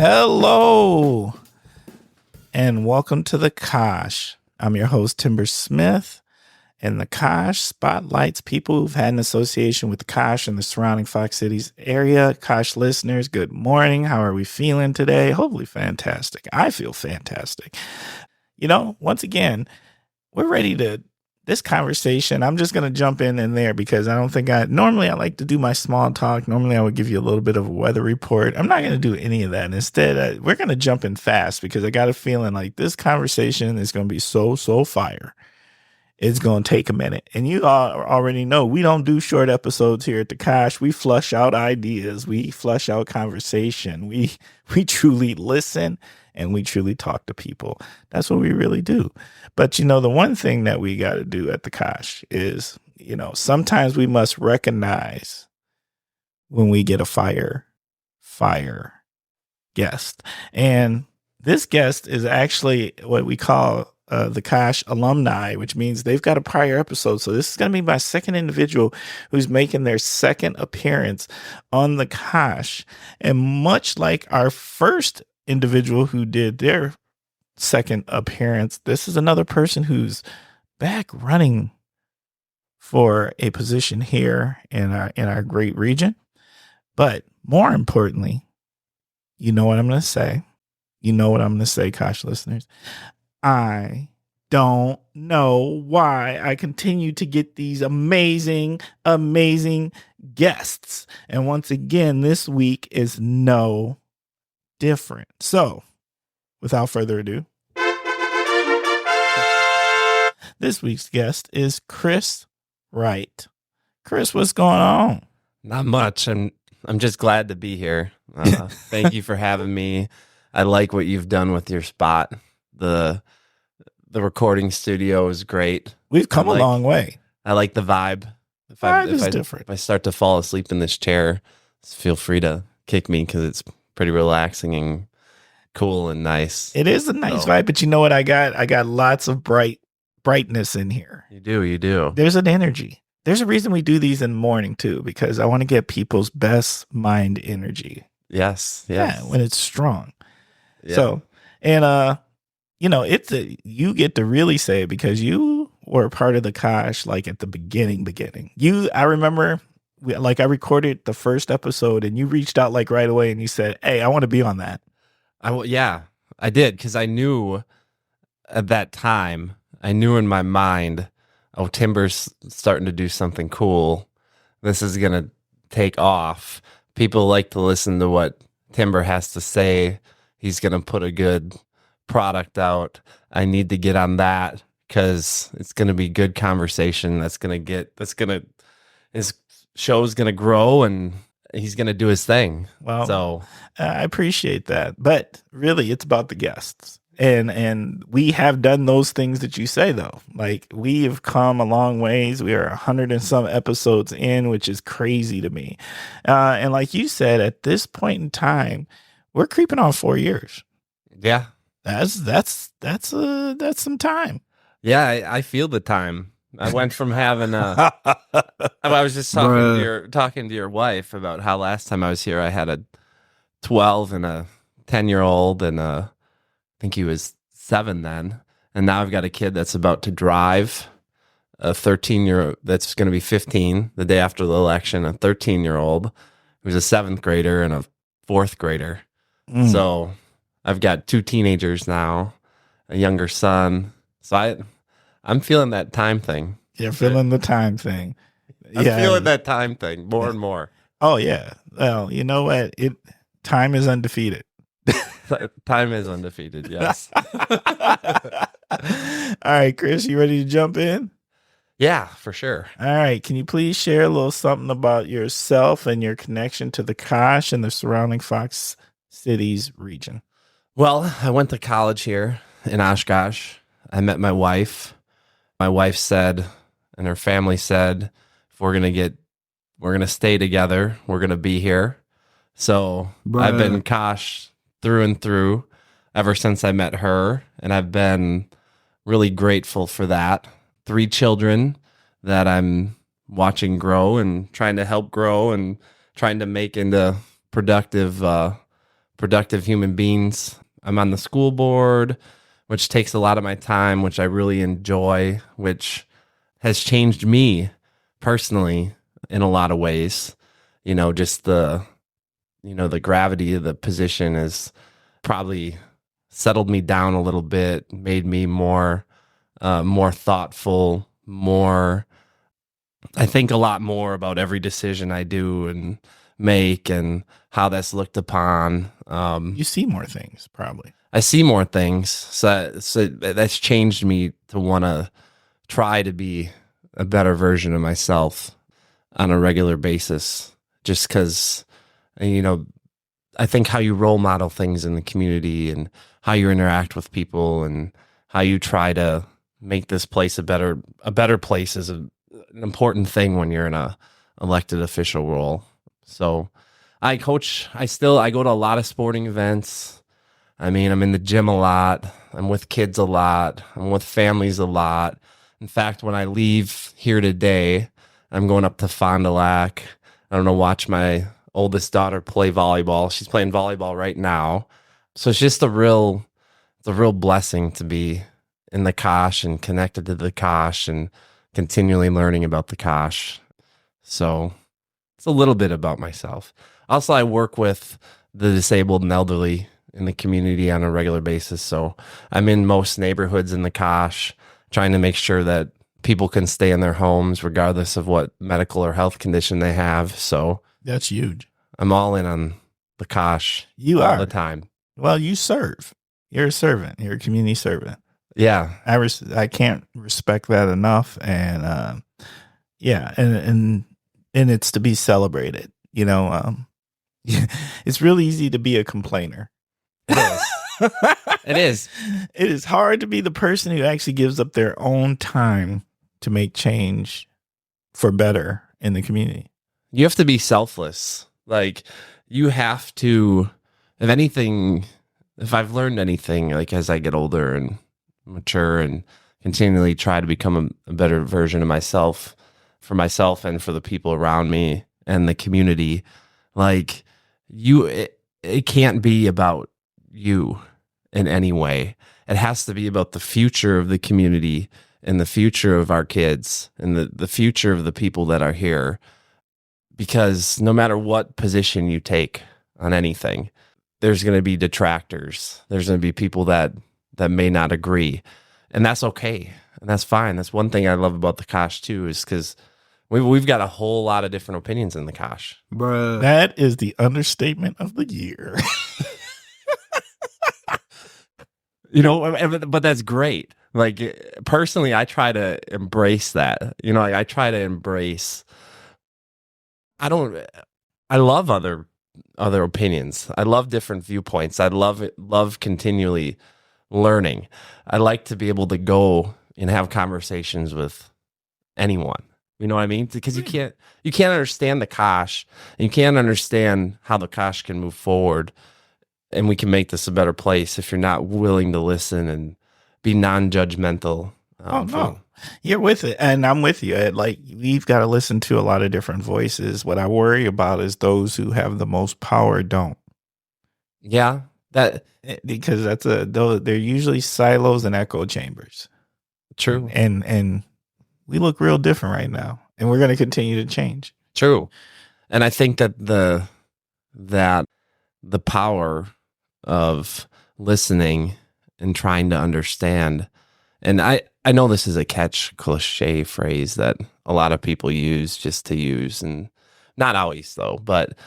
Hello, and welcome to the Kosh. I'm your host, Timber Smith, and the Kosh spotlights people who've had an association with the Kosh and the surrounding Fox Cities area. Kosh listeners, good morning. How are we feeling today? Hopefully fantastic. I feel fantastic. Once again, we're ready to this conversation. I'm just going to jump in there because I don't think normally I like to do my small talk. Normally I would give you a little bit of a weather report. I'm not going to do any of that. Instead, we're going to jump in fast because I got a feeling like this conversation is going to be so fire. It's going to take a minute. And you all already know we don't do short episodes here at the Kosh. We flush out ideas. We flush out conversation. We truly listen and we truly talk to people. That's what we really do. But, the one thing that we got to do at the Kosh is, sometimes we must recognize when we get a fire guest. And this guest is actually what we call the Kosh alumni, which means they've got a prior episode. So this is going to be my second individual who's making their second appearance on the Kosh. And much like our first individual who did their second appearance, this is another person who's back running for a position here in our great region. But more importantly, you know what I'm going to say. You know what I'm going to say, Kosh listeners. I don't know why I continue to get these amazing guests. And once again, this week is no different. So, without further ado, this week's guest is Chris Wright. Chris, what's going on? Not much. I'm just glad to be here. Thank you for having me. I like what you've done with your spot. The recording studio is great. We've come a long way. I like the vibe. If I start to fall asleep in this chair, feel free to kick me because it's pretty relaxing and cool and nice. It is a nice vibe, but you know what I got? I got lots of brightness in here. You do. There's an energy. There's a reason we do these in the morning too, because I want to get people's best mind energy. Yes. Yeah, when it's strong. Yeah. So, and you get to really say it because you were part of the Kosh like at the beginning. I remember I recorded the first episode and you reached out like right away and you said, "Hey, I want to be on that." I did because I knew at that time, I knew in my mind, Timber's starting to do something cool. This is going to take off. People like to listen to what Timber has to say. He's going to put a good product out. I need to get on that because it's going to be good conversation. His show's going to grow and he's going to do his thing. Well, so I appreciate that, but really it's about the guests. And we have done those things that you say though. Like we have come a long ways. We are 100 and some episodes in, which is crazy to me. And like you said, at this point in time, we're creeping on 4 years. Yeah. That's some time. Yeah, I feel the time. I went from having I was just talking to your wife about how last time I was here I had a 12 and a 10-year-old and I think he was 7 then. And now I've got a kid that's about to drive, a 13-year-old that's going to be 15 the day after the election, a 13-year-old who's a 7th grader and a 4th grader. So I've got 2 teenagers now, a younger son. So I'm feeling that time thing. You're feeling the time thing. I'm feeling that time thing more and more. Oh, yeah. Well, you know what? Time is undefeated. Time is undefeated, yes. All right, Chris, you ready to jump in? Yeah, for sure. All right. Can you please share a little something about yourself and your connection to the Kosh and the surrounding Fox Cities region? Well, I went to college here in Oshkosh. I met my wife. My wife said, and her family said, if we're going to stay together, we're going to be here. So I've been Kosh through and through ever since I met her. And I've been really grateful for that. 3 children that I'm watching grow and trying to help grow and trying to make into productive productive human beings. I'm on the school board, which takes a lot of my time, which I really enjoy, which has changed me personally in a lot of ways. Just the gravity of the position has probably settled me down a little bit, made me more thoughtful, I think a lot more about every decision I do and make and how that's looked upon. You see more things, probably. I see more things. So that's changed me to want to try to be a better version of myself on a regular basis, just because, I think how you role model things in the community and how you interact with people and how you try to make this place a better place is an important thing when you're in a elected official role. So I coach, I go to a lot of sporting events. I mean, I'm in the gym a lot. I'm with kids a lot. I'm with families a lot. In fact, when I leave here today, I'm going up to Fond du Lac. I don't know, watch my oldest daughter play volleyball. She's playing volleyball right now. So it's just a real blessing to be in the Kosh and connected to the Kosh and continually learning about the Kosh. So it's a little bit about myself. Also, I work with the disabled and elderly in the community on a regular basis. So I'm in most neighborhoods in the Kosh, trying to make sure that people can stay in their homes regardless of what medical or health condition they have. So that's huge. I'm all in on the Kosh. You all are the time. Well, you serve. You're a servant. You're a community servant. Yeah, I can't respect that enough, and yeah, and it's to be celebrated. It's really easy to be a complainer. It is. It is. It is hard to be the person who actually gives up their own time to make change for better in the community. You have to be selfless. Like, you have to, if I've learned anything, like as I get older and mature and continually try to become a better version of myself, for myself and for the people around me and the community, like it can't be about you in any way. It has to be about the future of the community and the future of our kids and the future of the people that are here. Because no matter what position you take on anything, there's going to be detractors. There's going to be people that may not agree. And that's okay. And that's fine. That's one thing I love about the Kosh too, is because we've got a whole lot of different opinions in the Kosh. Bruh. That is the understatement of the year. But that's great. Like, personally, I try to embrace that. I try to embrace. I love other opinions. I love different viewpoints. I love continually learning. I like to be able to go and have conversations with anyone. You know what I mean? Because you can't understand the Kosh, and you can't understand how the Kosh can move forward, and we can make this a better place if you're not willing to listen and be non-judgmental. No, you're with it, and I'm with you. Like, we've got to listen to a lot of different voices. What I worry about is those who have the most power don't. Yeah, because they're usually silos and echo chambers. True, and we look real different right now, and we're going to continue to change. True, and I think that the power of listening and trying to understand, and I know this is a cliche phrase that a lot of people use just to use, and not always though, but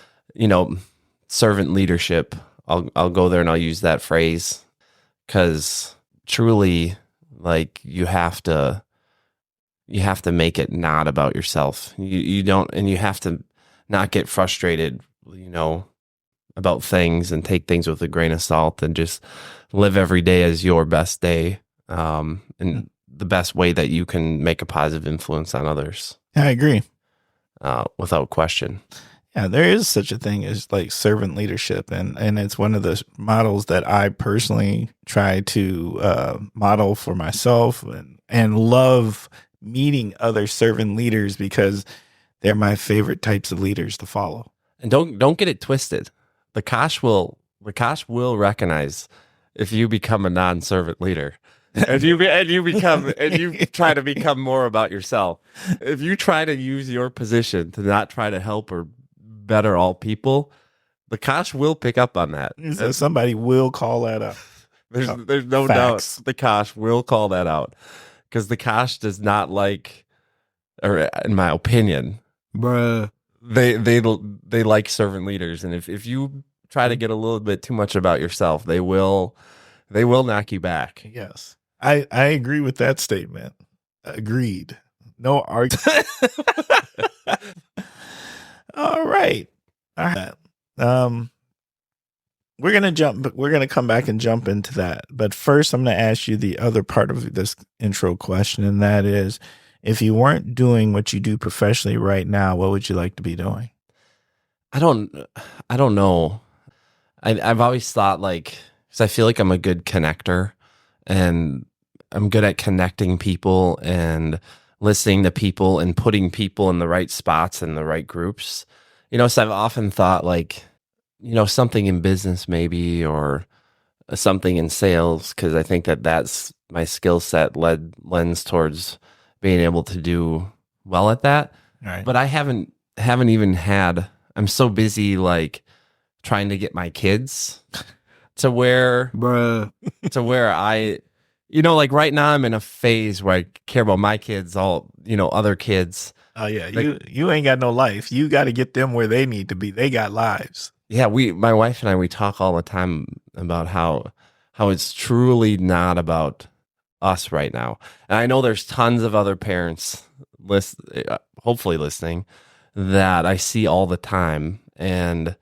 servant leadership. I'll go there and I'll use that phrase, because truly, like, you have to make it not about yourself. You don't, and you have to not get frustrated, about things, and take things with a grain of salt, and just live every day as your best day, and the best way that you can make a positive influence on others. I agree. Without question. Yeah, there is such a thing as like servant leadership, and it's one of the models that I personally try to model for myself, and love meeting other servant leaders, because they're my favorite types of leaders to follow. And don't get it twisted. The Kosh will the Kosh will recognize if you become a non-servant leader. And you try to become more about yourself. If you try to use your position to not try to help or better all people, the Kosh will pick up on that. So somebody will call that up. There's no Facts. doubt the Kosh will call that out, because the Kosh does not like, or in my opinion, Bruh. they like servant leaders, and if you try to get a little bit too much about yourself, they will knock you back. Yes. I agree with that statement. Agreed. No argument. All right. We're gonna come back and jump into that. But first I'm gonna ask you the other part of this intro question, and that is, if you weren't doing what you do professionally right now, what would you like to be doing? I don't know. I've always thought, like, because I feel like I'm a good connector, and I'm good at connecting people and listening to people and putting people in the right spots and the right groups. So I've often thought, like, something in business maybe, or something in sales, because I think that's my skill set lends towards being able to do well at that. Right. But I haven't even had. I'm so busy, like, trying to get my kids to where I, like right now I'm in a phase where I care about my kids, all, other kids. Oh yeah, Like, you ain't got no life. You got to get them where they need to be. They got lives. yeah, my wife and I, we talk all the time about how it's truly not about us right now. And I know there's tons of other parents hopefully listening, that I see all the time, and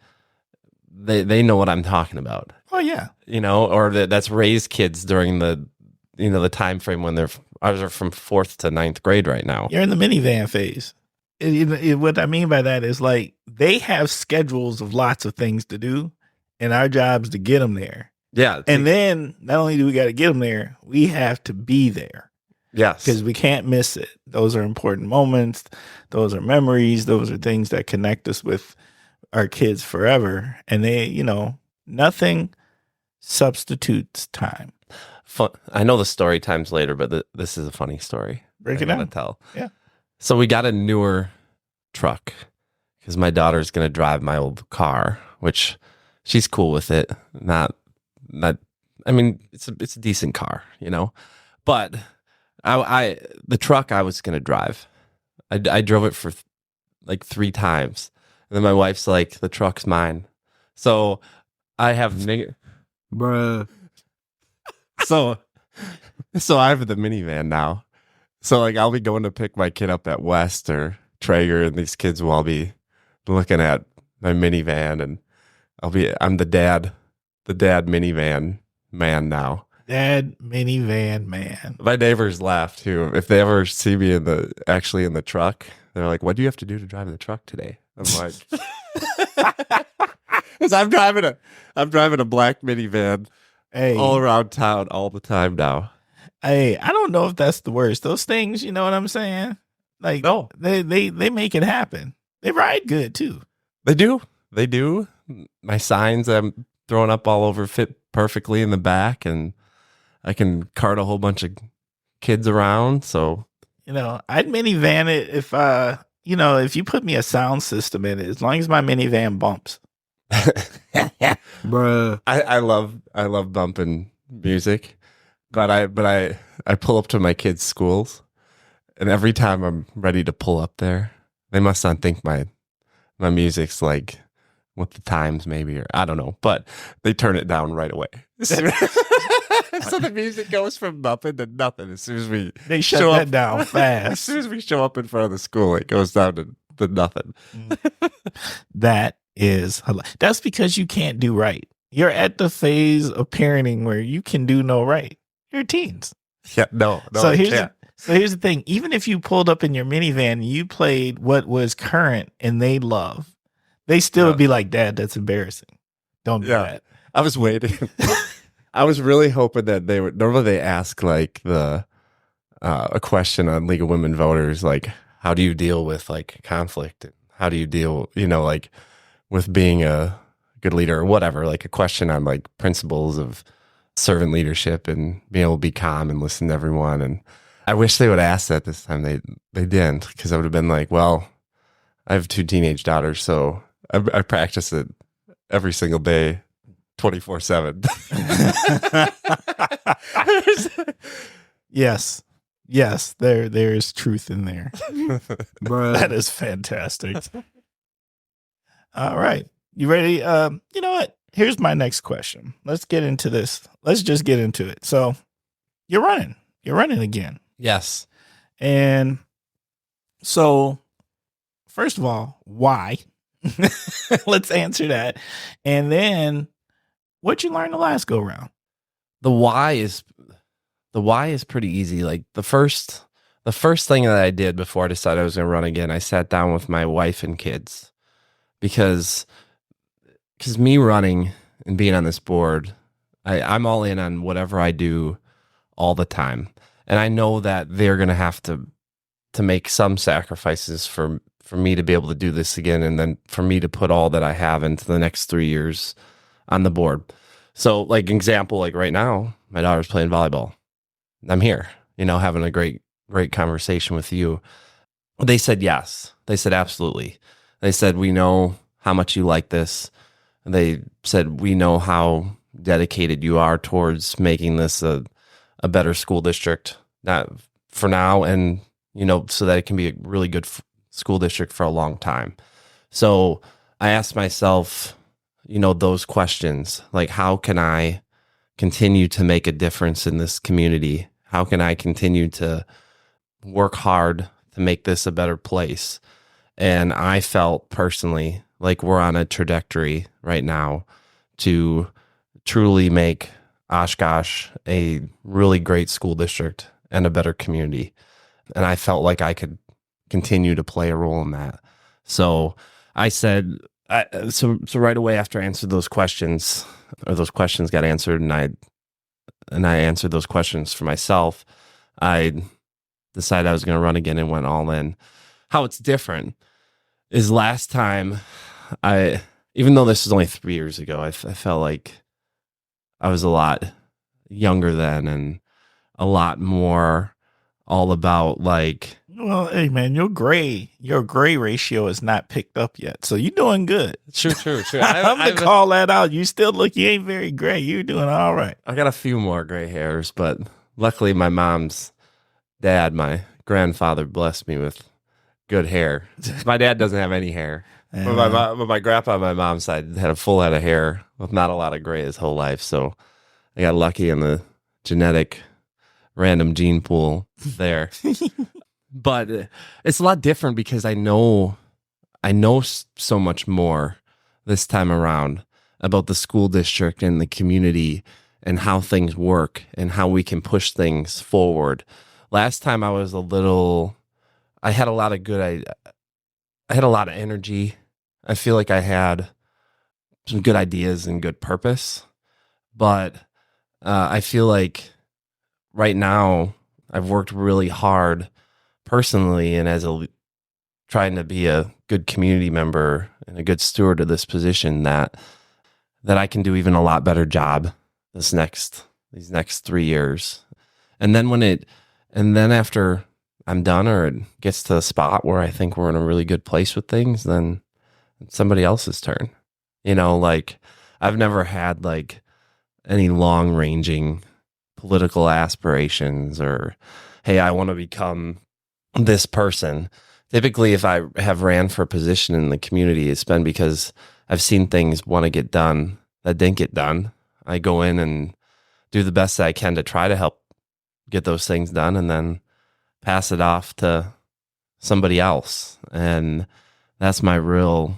they know what I'm talking about. Oh yeah. Or that's raised kids during the the time frame when ours are from 4th to 9th grade right now. You're in the minivan phase. What I mean by that is, like, they have schedules of lots of things to do, and our job's to get them there. Yeah. And then not only do we got to get them there, we have to be there. Yes. Because we can't miss it. Those are important moments. Those are memories. Those are things that connect us with our kids forever. And they, nothing substitutes time. I know the story times later, but this is a funny story. Break it I gotta down. tell. Yeah. So we got a newer truck because my daughter's going to drive my old car, which she's cool with it. Not. I mean, it's a decent car, but the truck I was going to drive, I drove it for like 3 times, and then my wife's like, "The truck's mine." So I have Bruh. So I have the minivan now. So, like, I'll be going to pick my kid up at West or Traeger, and these kids will all be looking at my minivan, and I'm the dad minivan man now. Dad minivan man. My neighbors laugh too. If they ever see me in the truck, they're like, "What do you have to do to drive the truck today?" I'm like, because I'm driving a black minivan all around town all the time now. Hey, I don't know if that's the worst. Those things, you know what I'm saying? Like, No. they make it happen. They ride good too. They do. My signs I'm throwing up all over fit perfectly in the back, and I can cart a whole bunch of kids around. So, I'd minivan it if you put me a sound system in it, as long as my minivan bumps. Bruh. I love bumping music, but I pull up to my kids' schools, and every time I'm ready to pull up there, they must not think my music's like with the times maybe, or I don't know, but they turn it down right away. So the music goes from nothing to nothing as soon as they shut show that up, down fast. As soon as we show up in front of the school, it goes down to nothing. That is hilarious. That's because you can't do right. You're at the phase of parenting where you can do no right. You're teens. Yeah, no, So I here's can't. the thing. Even if you pulled up in your minivan, you played what was current and they love, they still would be like, "Dad, that's embarrassing. Don't do that." I was waiting. I was really hoping that they would. Normally, they ask like a question on League of Women Voters, like, how do you deal with like conflict? How do you deal, like, with being a good leader or whatever, like a question on like principles of servant leadership and being able to be calm and listen to everyone. And I wish they would ask that this time. They didn't, because I would have been like, well, I have 2 teenage daughters, so I practice it every single day, 24/7. Yes. Yes, there is truth in there. Bruh. That is fantastic. All right. You ready? You know what? Here's my next question. Let's get into this. Let's just get into it. So you're running. You're running again. Yes. And so, first of all, why? Let's answer that. And then, what'd you learn the last go round? The why is pretty easy. Like the first thing that I did before I decided I was going to run again, I sat down with my wife and kids, because me running and being on this board, I'm all in on whatever I do all the time. And I know that they're going to have to make some sacrifices for me to be able to do this again, and then for me to put all that I have into the next 3 years on the board. So like example, like right now, my daughter's playing volleyball. I'm here, having a great conversation with you. They said yes. They said absolutely. They said, we know how much you like this. And they said, we know how dedicated you are towards making this a better school district, not for now, and so that it can be a really good school district for a long time. So I asked myself, those questions, like, how can I continue to make a difference in this community? How can I continue to work hard to make this a better place? And I felt personally like we're on a trajectory right now to truly make Oshkosh a really great school district and a better community. And I felt like I could continue to play a role in that. So I said, so right away after I answered those questions, or those questions got answered, and I answered those questions for myself, I decided I was going to run again and went all in. How it's different is last time, even though this was only 3 years ago, I felt like I was a lot younger then and a lot more all about like. Well, hey man, your gray ratio is not picked up yet, so you're doing good. True. I'm gonna call that out. You ain't very gray. You're doing all right. I got a few more gray hairs, but luckily my mom's dad, my grandfather, blessed me with good hair. My dad doesn't have any hair. But my grandpa on my mom's side had a full head of hair with not a lot of gray his whole life. So I got lucky in the genetic random gene pool there. But it's a lot different because I know so much more this time around about the school district and the community and how things work and how we can push things forward. Last time I was I had a lot of energy. I feel like I had some good ideas and good purpose, but I feel like right now I've worked really hard personally and trying to be a good community member and a good steward of this position that I can do even a lot better job these next 3 years. And then after I'm done, or it gets to a spot where I think we're in a really good place with things, then it's somebody else's turn. Like I've never had like any long ranging political aspirations or, hey, I want to become this person. Typically, if I have ran for a position in the community, it's been because I've seen things want to get done that didn't get done. I go in and do the best that I can to try to help get those things done, and then pass it off to somebody else. And that's my real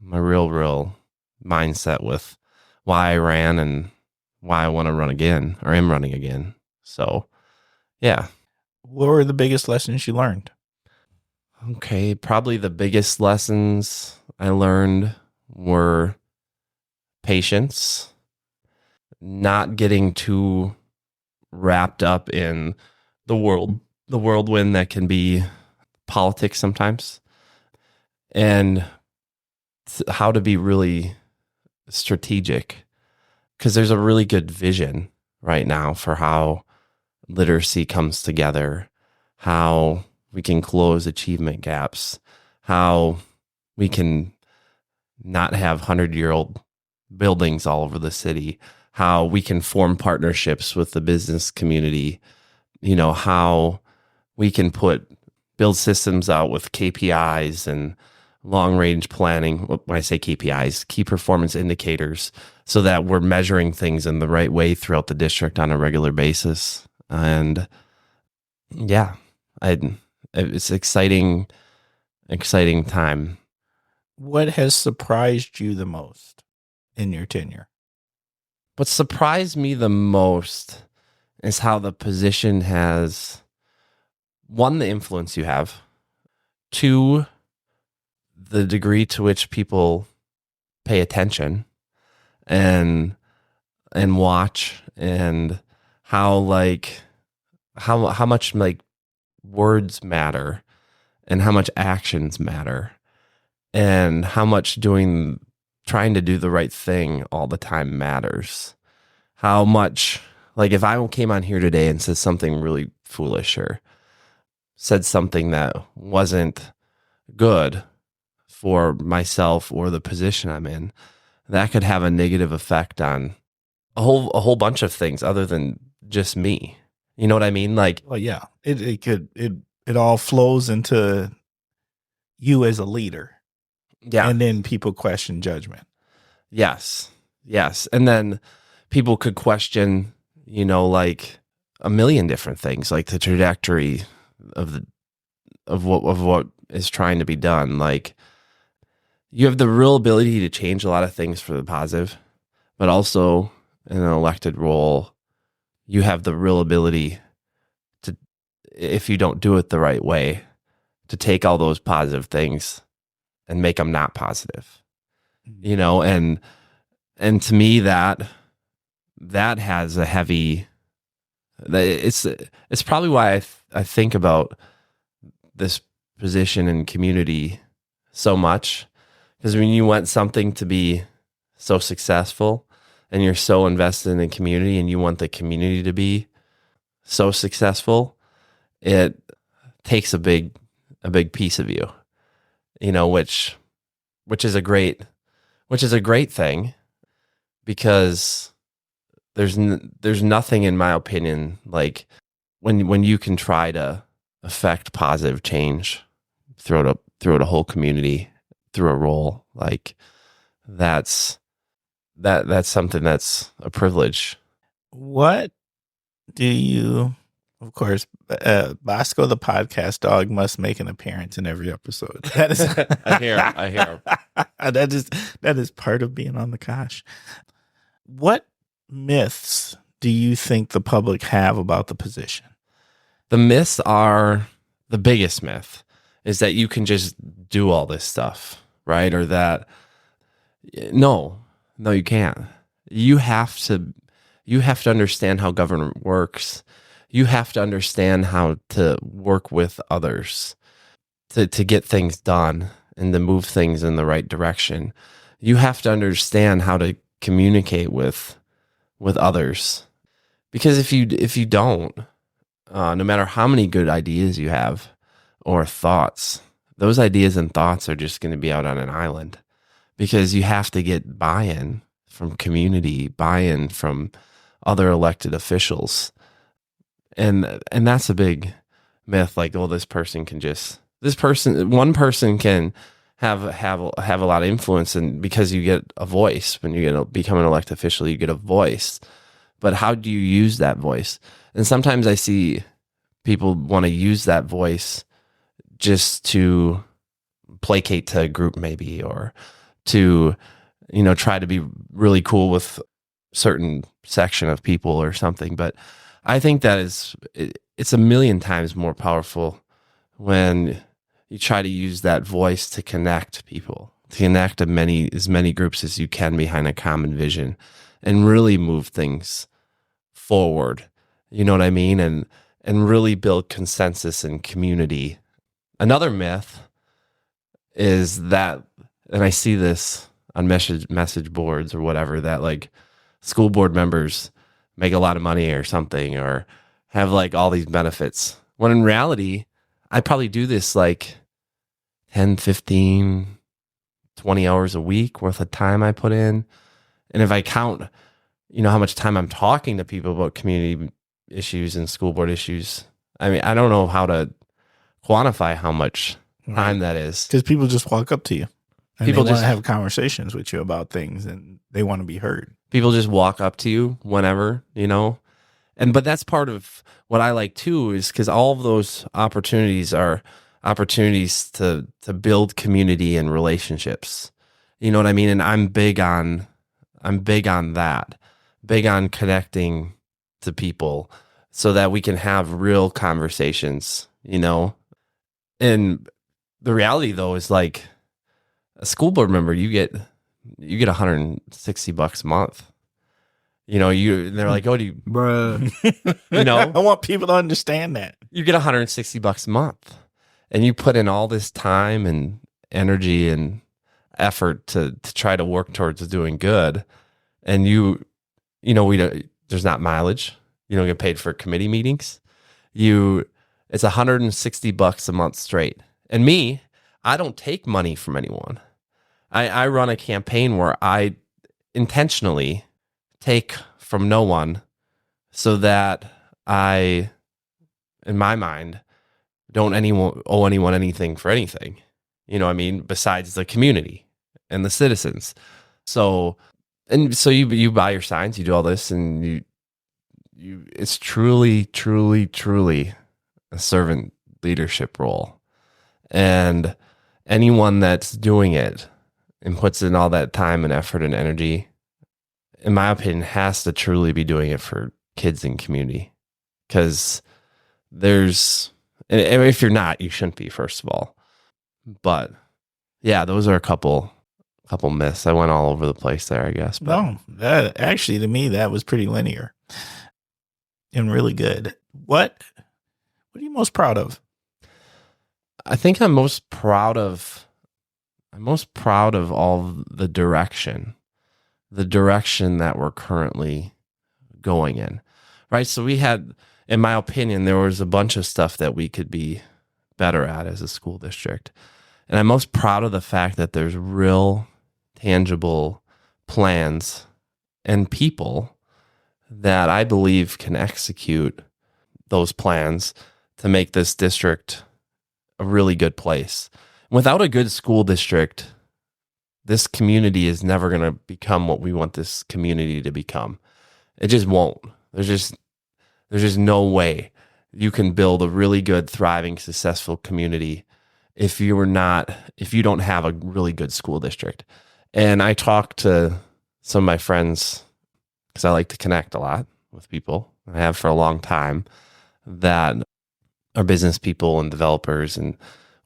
mindset with why I ran and why I want to run again, or am running again. So, yeah. What were the biggest lessons you learned? Okay, probably the biggest lessons I learned were patience, not getting too wrapped up in the whirlwind that can be politics sometimes, and how to be really strategic, because there's a really good vision right now for how literacy comes together, how we can close achievement gaps, how we can not have 100-year-old buildings all over the city, how we can form partnerships with the business community, how we can build systems out with KPIs and long range planning. When I say KPIs, key performance indicators, so that we're measuring things in the right way throughout the district on a regular basis. And yeah, it's exciting time. What has surprised you the most in your tenure? What surprised me the most is how the position has, one, the influence you have, two, the degree to which people pay attention and watch, and how much words matter and how much actions matter, and how much trying to do the right thing all the time matters. How much, if I came on here today and said something really foolish or said something that wasn't good for myself or the position I'm in, that could have a negative effect on a whole bunch of things other than just me. You know what I mean? Well, yeah, it all flows into you as a leader. Yeah. And then people question judgment. Yes. And then people could question, a million different things, like the trajectory of what is trying to be done. Like, you have the real ability to change a lot of things for the positive, but also in an elected role, you have the real ability to, if you don't do it the right way, to take all those positive things and make them not positive, and to me that has a heavy, it's probably why I think about this position and community so much, because when you want something to be so successful and you're so invested in the community and you want the community to be so successful, it takes a big piece of you, which is a great thing, because there's nothing, in my opinion, like when you can try to affect positive change throughout a whole community through a role, like that's something that's a privilege. What do you, of course, Bosco the podcast dog must make an appearance in every episode. That is, I hear. that is part of being on the Kosh. What myths do you think the public have about the position? The myths are, the biggest myth is that you can just do all this stuff, right? Or that, no, you can't. You have to understand how government works. You have to understand how to work with others to get things done and to move things in the right direction. You have to understand how to communicate with others, because if you don't, no matter how many good ideas you have or thoughts, those ideas and thoughts are just going to be out on an island, because you have to get buy-in from community, buy-in from other elected officials. And that's a big myth. Like, well, one person can have a lot of influence, and because you get a voice when you become an elected official, you get a voice. But how do you use that voice? And sometimes I see people want to use that voice just to placate to a group, maybe, or to try to be really cool with certain section of people or something. But I think that it's a million times more powerful when you try to use that voice to connect people, to connect as many groups as you can behind a common vision, and really move things forward. You know what I mean? And really build consensus and community. Another myth is that, and I see this on message boards or whatever that like school board members make a lot of money or something, or have like all these benefits. When in reality, I probably do this like 10, 15, 20 hours a week worth of time I put in. And if I count, how much time I'm talking to people about community issues and school board issues, I mean, I don't know how to quantify how much time that is. Because people just walk up to you. And People they want just to have conversations with you about things, and they want to be heard. People just walk up to you whenever, but that's part of what I like too, is because all of those opportunities are opportunities to build community and relationships. You know what I mean? And I'm big on that, big on connecting to people so that we can have real conversations, And the reality though is like a school board member, you get $160 a month. They're like, oh, do you, Bruh. I want people to understand that. You get $160 a month, and you put in all this time and energy and effort to try to work towards doing good. And there's not mileage. You don't get paid for committee meetings. It's $160 a month straight. And me, I don't take money from anyone. I run a campaign where I intentionally take from no one so that I, in my mind, don't owe anyone anything for anything. You know what I mean? Besides the community and the citizens. So you buy your signs, you do all this, and it's truly, truly, truly a servant leadership role. And anyone that's doing it and puts in all that time and effort and energy, in my opinion, has to truly be doing it for kids and community. Because and if you're not, you shouldn't be, first of all. But yeah, those are a couple myths. I went all over the place there, I guess. But. No, that actually, to me, that was pretty linear and really good. What are you most proud of? I think I'm most proud of all the direction that we're currently going in, right? So we had, in my opinion, there was a bunch of stuff that we could be better at as a school district. And I'm most proud of the fact that there's real, tangible plans and people that I believe can execute those plans to make this district a really good place. Without a good school district, this community is never going to become what we want this community to become. It just won't. There's just no way you can build a really good, thriving, successful community if you don't have a really good school district. And I talk to some of my friends, because I like to connect a lot with people. I have for a long time, that are business people and developers, and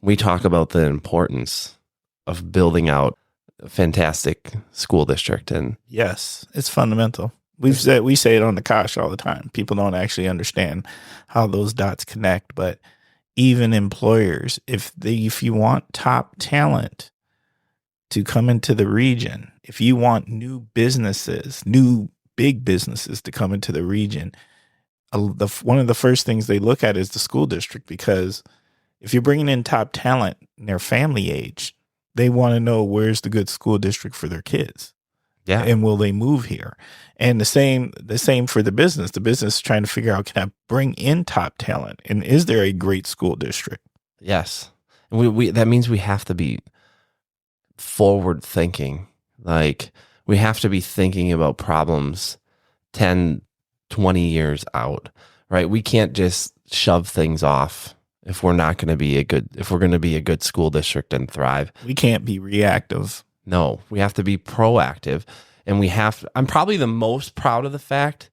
we talk about the importance of building out a fantastic school district. And yes, it's fundamental. We say it on the Kosh all the time. People don't actually understand how those dots connect, but even employers, if you want top talent to come into the region, if you want new big businesses to come into the region, one of the first things they look at is the school district, because if you're bringing in top talent in their family age, they want to know where's the good school district for their kids. Yeah. And will they move here? And the same for the business. The business is trying to figure out, can I bring in top talent? And is there a great school district? Yes. And we that means we have to be forward thinking. Like, we have to be thinking about problems 10, 20 years out, right? We can't just shove things off if we're going to be a good school district and thrive. We can't be reactive. No, we have to be proactive. And I'm probably the most proud of the fact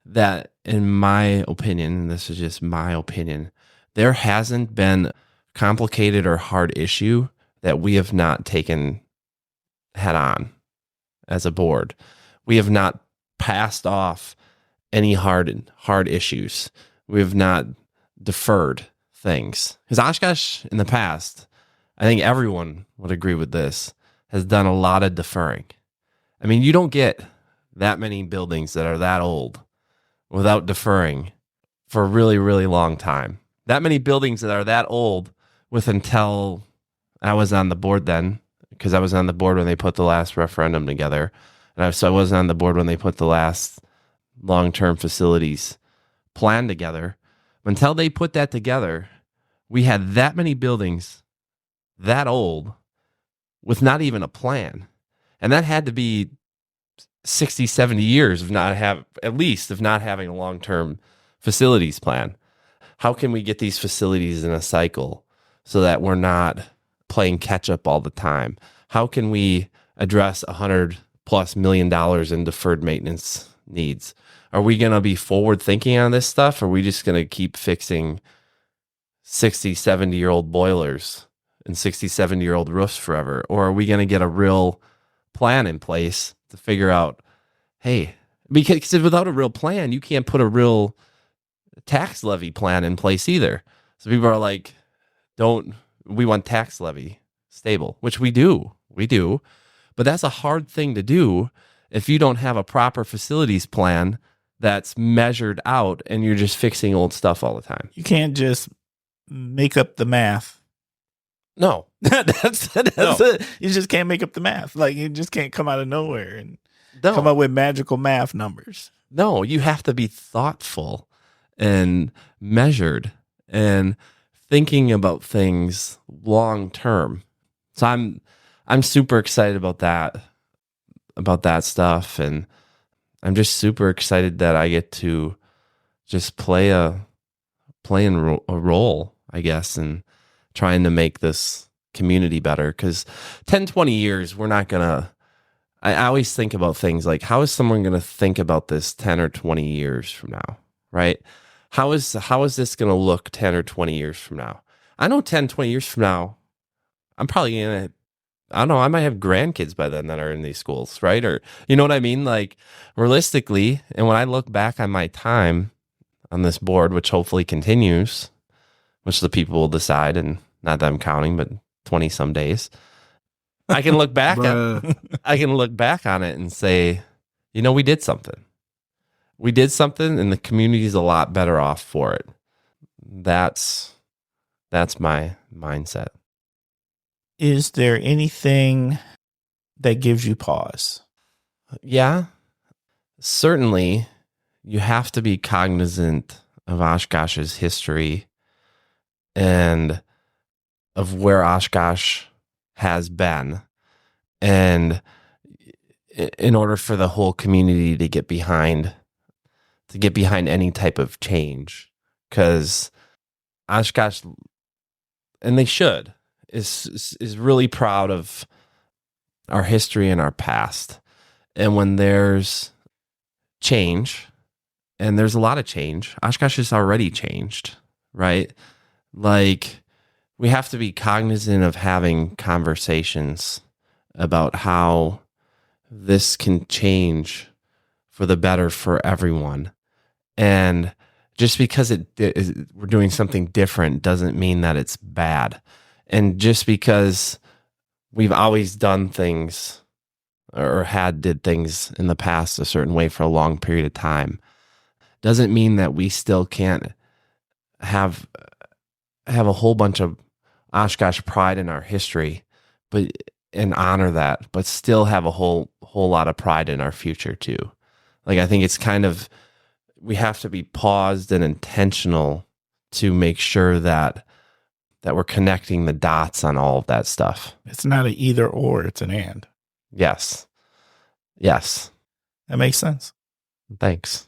that, in my opinion, and this is just my opinion, there hasn't been complicated or hard issue that we have not taken head on as a board. We have not passed off any hard issues. We have not deferred things. Because Oshkosh in the past, I think everyone would agree with this, has done a lot of deferring. I mean, you don't get that many buildings that are that old without deferring for a really, really long time. That many buildings that are that old with until I was on the board then, because I was on the board when they put the last referendum together. So I wasn't on the board when they put the last long-term facilities plan together. Until they put that together, we had that many buildings that old with not even a plan. And that had to be 60, 70 years of not having a long-term facilities plan. How can we get these facilities in a cycle so that we're not playing catch up all the time? How can we address $100+ million in deferred maintenance needs? Are we going to be forward thinking on this stuff? Or are we just going to keep fixing 60, 70-year-old boilers and 60, 70-year-old roofs forever? Or are we going to get a real plan in place to figure out, hey, because without a real plan, you can't put a real tax levy plan in place either. So people are like, we want tax levy stable, which we do, but that's a hard thing to do if you don't have a proper facilities plan that's measured out and you're just fixing old stuff all the time. You can't just make up the math. No, that's No. it. You just can't make up the math. Like, you just can't come out of nowhere and No. come up with magical math numbers. No, you have to be thoughtful and measured and thinking about things long term. So I'm super excited about that stuff, and I'm just super excited that I get to just play a role, I guess, in trying to make this community better. Because 10, 20 years, we're not gonna. I always think about things like, how is someone going to think about this 10 or 20 years from now, right? How is this going to look 10 or 20 years from now? I know 10, 20 years from now, I'm probably going to, I don't know, I might have grandkids by then that are in these schools, right? Or, you know what I mean? Like, realistically, and when I look back on my time on this board, which hopefully continues, which the people will decide, and not that I'm counting, but 20 some days, I can look back on it and say, you know, we did something. We did something, and the community's a lot better off for it. That's my mindset. Is there anything that gives you pause? Yeah, certainly. You have to be cognizant of Oshkosh's history and of where Oshkosh has been, and in order for the whole community to get behind any type of change, because Oshkosh, and they should, is really proud of our history and our past. And when there's change, and there's a lot of change, Oshkosh has already changed, right? Like, we have to be cognizant of having conversations about how this can change for the better for everyone. And just because we're doing something different doesn't mean that it's bad. And just because we've always done things or did things in the past a certain way for a long period of time doesn't mean that we still can't have a whole bunch of Oshkosh pride in our history, and honor that, but still have a whole lot of pride in our future too. Like, I think it's kind of, we have to be paused and intentional to make sure that we're connecting the dots on all of that stuff. It's not an either or, it's an and. Yes. That makes sense. Thanks.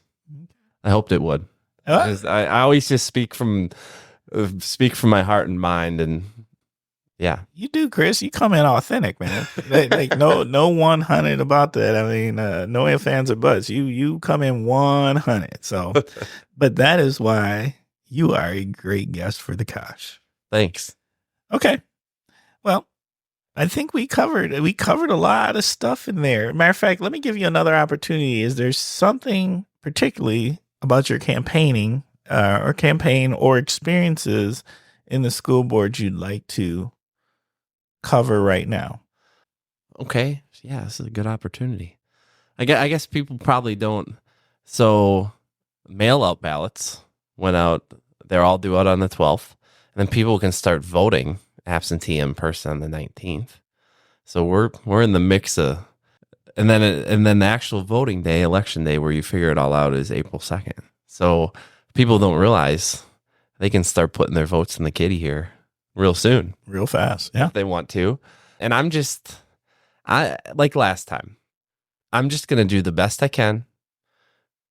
I hoped it would. I always just speak from my heart and mind, and yeah. You do, Chris. You come in authentic, man. like no 100 about that. I mean, no ifs, ands, or buts. You come in 100. So, but that is why you are a great guest for the Kosh. Thanks. Okay. Well, I think we covered a lot of stuff in there. Matter of fact, let me give you another opportunity. Is there something particularly about your campaign or experiences in the school board you'd like to cover right now? okay, yeah, this is a good opportunity. I guess people probably don't. So mail out ballots went out. They're all due out on the 12th. And then people can start voting absentee in person on the 19th. So we're in the mix of, and then the actual voting day, election day, where you figure it all out, is April 2nd. So people don't realize they can start putting their votes in the kitty here real soon. Real fast. Yeah. If they want to. And I like last time, I'm just going to do the best I can,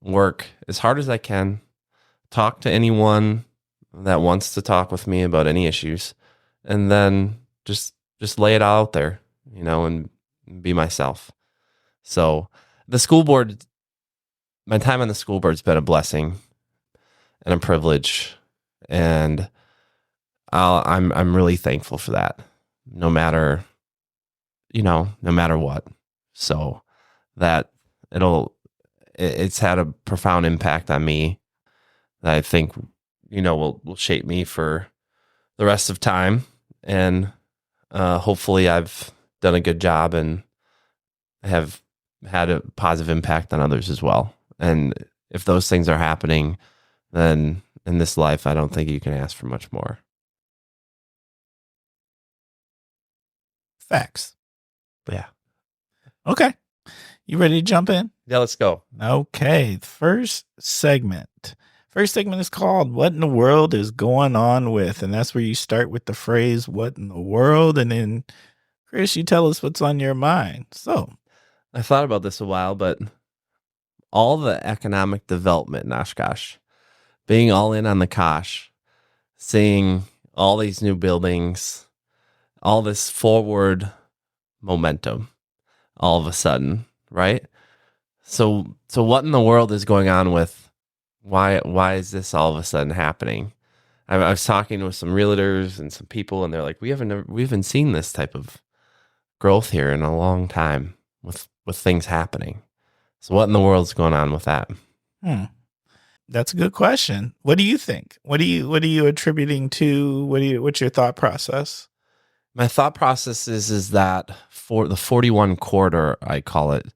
work as hard as I can, talk to anyone that wants to talk with me about any issues, and then just lay it all out there, and be myself. So the school board, my time on the school board's been a blessing and a privilege, and I'm really thankful for that. No matter what. So that it's had a profound impact on me that I think, will shape me for the rest of time. And hopefully I've done a good job and have had a positive impact on others as well. And if those things are happening, then in this life, I don't think you can ask for much more. Facts. Yeah. Okay. You ready to jump in? Yeah, let's go. Okay. First segment is called What in the World is Going On With? And that's where you start with the phrase, what in the world? And then, Chris, you tell us what's on your mind. So I thought about this a while, but all the economic development in Oshkosh, being all in on the Kosh, seeing all these new buildings, all this forward momentum all of a sudden, right? So what in the world is going on with why is this all of a sudden happening? I was talking with some realtors and some people, and they're like, we haven't seen this type of growth here in a long time with things happening. So what in the world's going on with that? That's a good question. What do you think? What are you attributing to? What's your thought process? My thought process is that for the 41 corridor, I call it,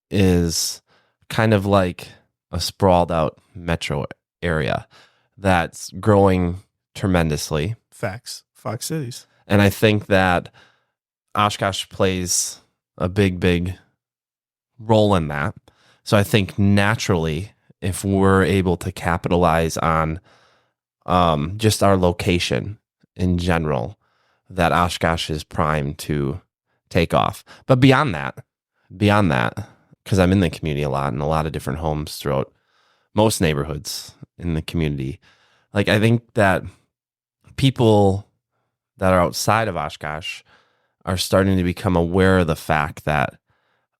is kind of like a sprawled out metro area that's growing tremendously. Facts. Fox Cities. And I think that Oshkosh plays a big role in that. So I think naturally, if we're able to capitalize on just our location in general, that Oshkosh is primed to take off. But beyond that, because I'm in the community a lot, and a lot of different homes throughout most neighborhoods in the community, like I think that people that are outside of Oshkosh are starting to become aware of the fact that,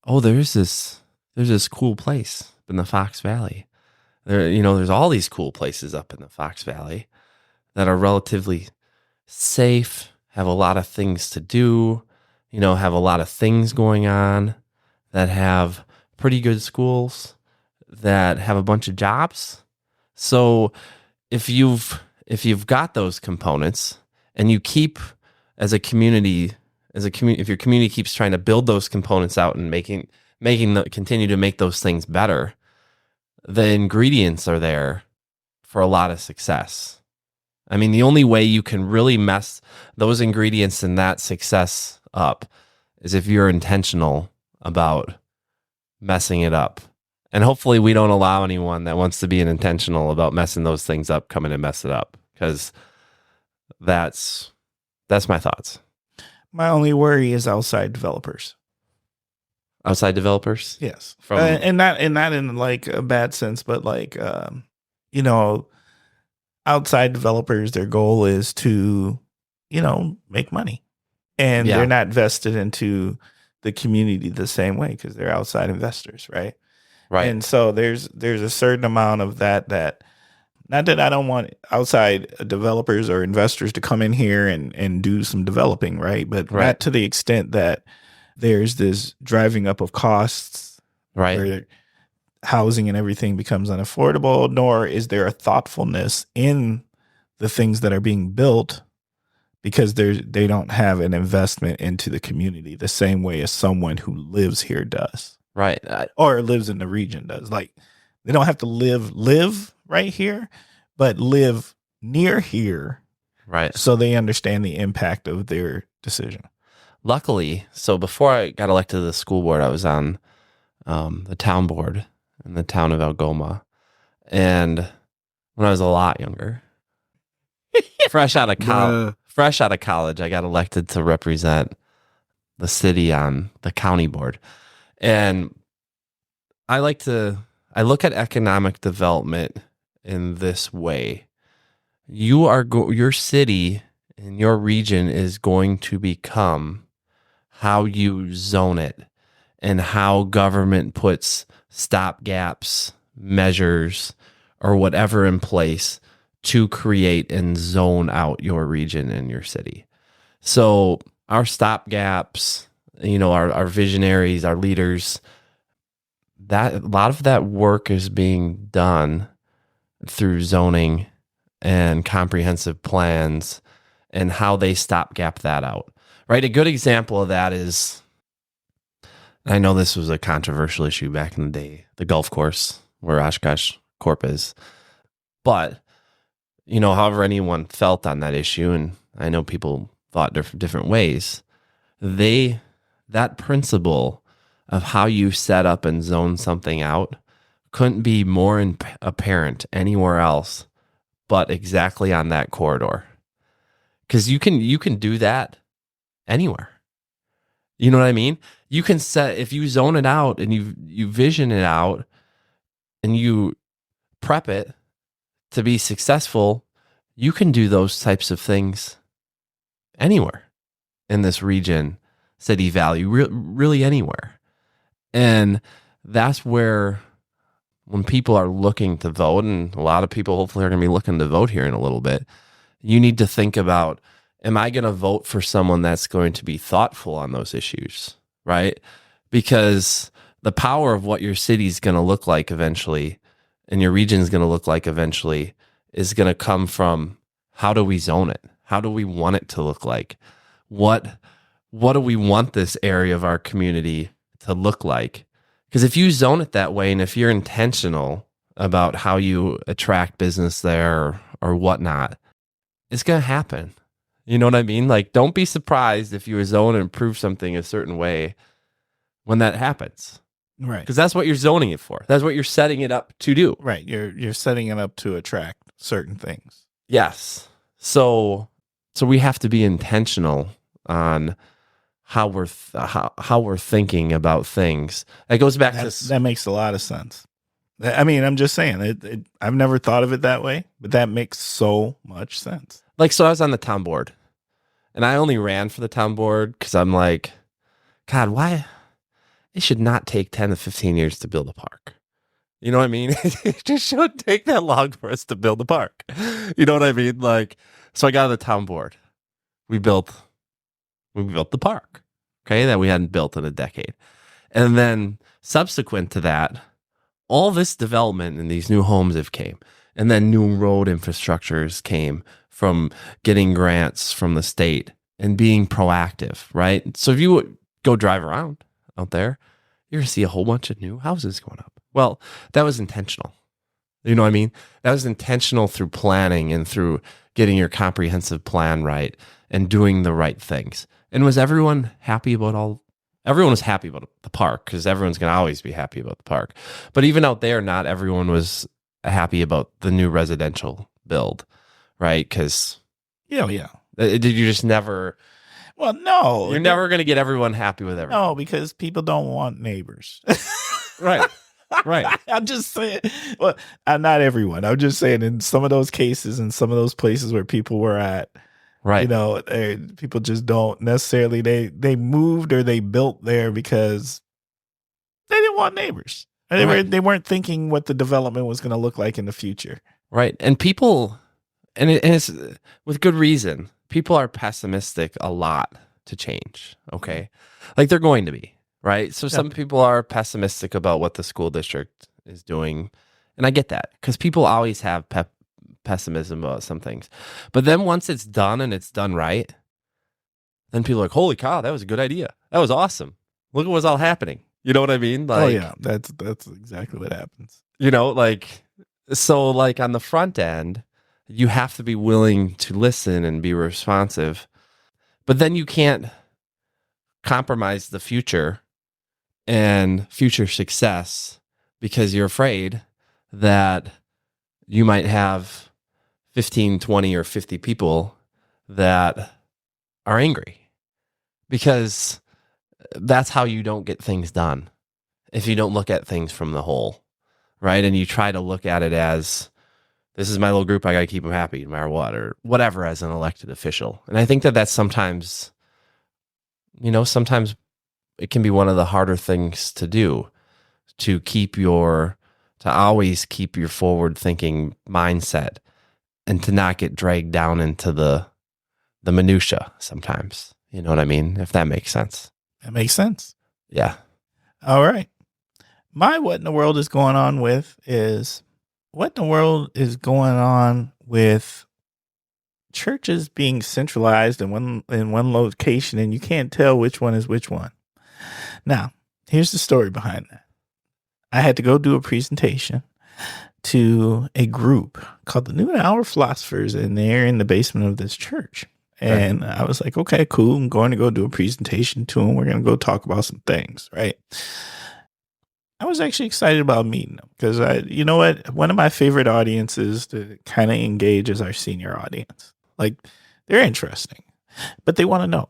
oh, there's this cool place in the Fox Valley. There's all these cool places up in the Fox Valley that are relatively safe, have a lot of things to do, have a lot of things going on, that have pretty good schools, that have a bunch of jobs. So if you've got those components, and you keep as a community, if your community keeps trying to build those components out and continue to make those things better, the ingredients are there for a lot of success. I mean, the only way you can really mess those ingredients and that success up is if you're intentional about messing it up. And hopefully we don't allow anyone that wants to be intentional about messing those things up come in and mess it up, because that's my thoughts. My only worry is outside developers. Outside developers? Yes. And not in like a bad sense, but like, outside developers, their goal is to, make money, and they're not vested into the community the same way because they're outside investors. Right. Right. And so there's a certain amount of that, not that I don't want outside developers or investors to come in here and do some developing. Right. But not to the extent that there's this driving up of costs. Right. Where housing and everything becomes unaffordable, nor is there a thoughtfulness in the things that are being built because they don't have an investment into the community the same way as someone who lives here does, Right. or lives in the region does. Like, they don't have to live right here, but live near here, Right. so they understand the impact of their decision. Luckily, so before I got elected to the school board, I was on the town board in the town of Algoma. And when I was a lot younger, fresh out of college, I got elected to represent the city on the county board. And I look at economic development in this way. Your city and your region is going to become how you zone it and how government puts stopgaps, measures, or whatever in place to create and zone out your region and your city. So our stopgaps, our visionaries, our leaders, that a lot of that work is being done through zoning and comprehensive plans and how they stopgap that out. Right? A good example of that is, I know this was a controversial issue back in the day, the golf course where Oshkosh Corp is. But, however anyone felt on that issue, and I know people thought different ways, that principle of how you set up and zone something out couldn't be more apparent anywhere else but exactly on that corridor. Because you can do that anywhere. You know what I mean? You can if you zone it out and you vision it out and you prep it to be successful, you can do those types of things anywhere in this region, city, valley, really anywhere. And that's where, when people are looking to vote, and a lot of people hopefully are going to be looking to vote here in a little bit, you need to think about, am I going to vote for someone that's going to be thoughtful on those issues, right? Because the power of what your city's going to look like eventually and your region's going to look like eventually is going to come from, how do we zone it? How do we want it to look like? What do we want this area of our community to look like? Because if you zone it that way, and if you're intentional about how you attract business there or whatnot, it's going to happen. You know what I mean? Like, don't be surprised if you zone and improve something a certain way when that happens. Right. Because that's what you're zoning it for. That's what you're setting it up to do. Right. You're setting it up to attract certain things. Yes. So we have to be intentional on how we're thinking about things. It goes back to that makes a lot of sense. I mean, I'm just saying I've never thought of it that way, but that makes so much sense. Like, so I was on the town board, and I only ran for the town board because I'm like, God, why? It should not take 10 to 15 years to build a park. You know what I mean? It just shouldn't take that long for us to build a park. You know what I mean? Like, so I got on the town board. We built the park, okay, that we hadn't built in a decade. And then subsequent to that, all this development and these new homes have came. And then new road infrastructures came from getting grants from the state and being proactive, right? So if you go drive around out there, you're going to see a whole bunch of new houses going up. Well, that was intentional. You know what I mean? That was intentional through planning and through getting your comprehensive plan right and doing the right things. And was everyone happy about everyone was happy about the park, because everyone's going to always be happy about the park. But even out there, not everyone was happy about the new residential build, right? Because yeah. Did you just never? Well, no. You're never going to get everyone happy with everything. No, because people don't want neighbors. Right. Right. I'm just saying. Well, not everyone. I'm just saying, in some of those cases, in some of those places where people were at, right? People just don't necessarily. They moved or they built there because they didn't want neighbors. They weren't thinking what the development was going to look like in the future. Right. And people, and it's with good reason. People are pessimistic a lot to change. Okay, like they're going to be. Right. So some people are pessimistic about what the school district is doing. And I get that, because people always have pessimism about some things. But then once it's done and it's done right, then people are like, holy cow, that was a good idea. That was awesome. Look at what's all happening. You know what I mean? Like, oh yeah, that's exactly what happens. You know, like, so like on the front end, you have to be willing to listen and be responsive, but then you can't compromise the future and future success because you're afraid that you might have 15, 20, or 50 people that are angry, because that's how you don't get things done. If you don't look at things from the whole, right? And you try to look at it as, this is my little group, I got to keep them happy no matter what, or whatever, as an elected official. And I think that that's sometimes, sometimes it can be one of the harder things to do, to always keep your forward thinking mindset and to not get dragged down into the minutia sometimes. You know what I mean? If that makes sense. That makes sense. Yeah. All right. My what in the world is going on with is, what in the world is going on with churches being centralized in one location, and you can't tell which one is which one. Now, here's the story behind that. I had to go do a presentation to a group called the New Hour Philosophers, and they're in the basement of this church. And I was like, okay, cool. I'm going to go do a presentation to them. We're going to go talk about some things, right? I was actually excited about meeting them because you know what? One of my favorite audiences to kind of engage is our senior audience. Like, they're interesting, but they want to know.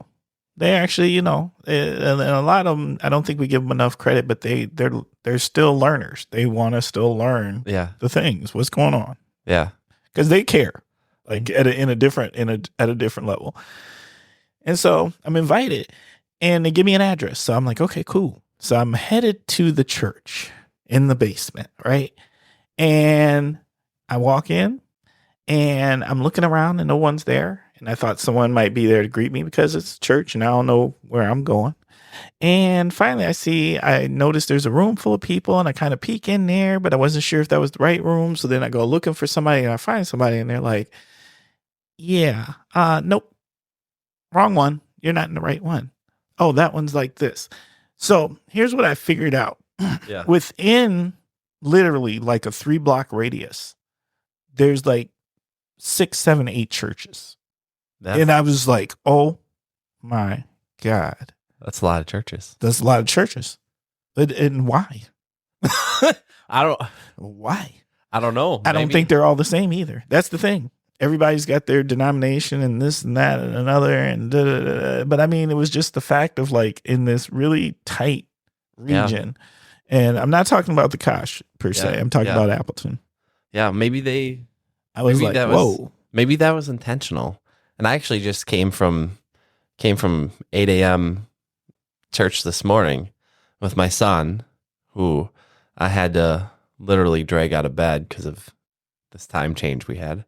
They actually, and a lot of them, I don't think we give them enough credit, but they're still learners. They want to still learn the things, what's going on. Yeah. Because they care, like at a different level. And so I'm invited, and they give me an address. So I'm like, okay, cool. So I'm headed to the church in the basement, right? And I walk in, and I'm looking around, and no one's there. And I thought someone might be there to greet me because it's church, and I don't know where I'm going. And finally, I noticed there's a room full of people, and I kind of peek in there, but I wasn't sure if that was the right room. So then I go looking for somebody, and I find somebody, and they're like, yeah, nope, wrong one. You're not in the right one. Oh, that one's like this. So here's what I figured out. Yeah. Within literally like a 3-block radius, there's like 6, 7, 8 churches. And I was like, oh my God. That's a lot of churches. That's a lot of churches. And why? Why? I don't know. I don't think they're all the same either. That's the thing. Everybody's got their denomination and this and that and another. And but I mean, it was just the fact of like in this really tight region. Yeah. And I'm not talking about the Kosh per se. I'm talking about Appleton. Yeah. Maybe whoa. Maybe that was intentional. And I actually just came from 8 a.m. church this morning with my son, who I had to literally drag out of bed because of this time change we had.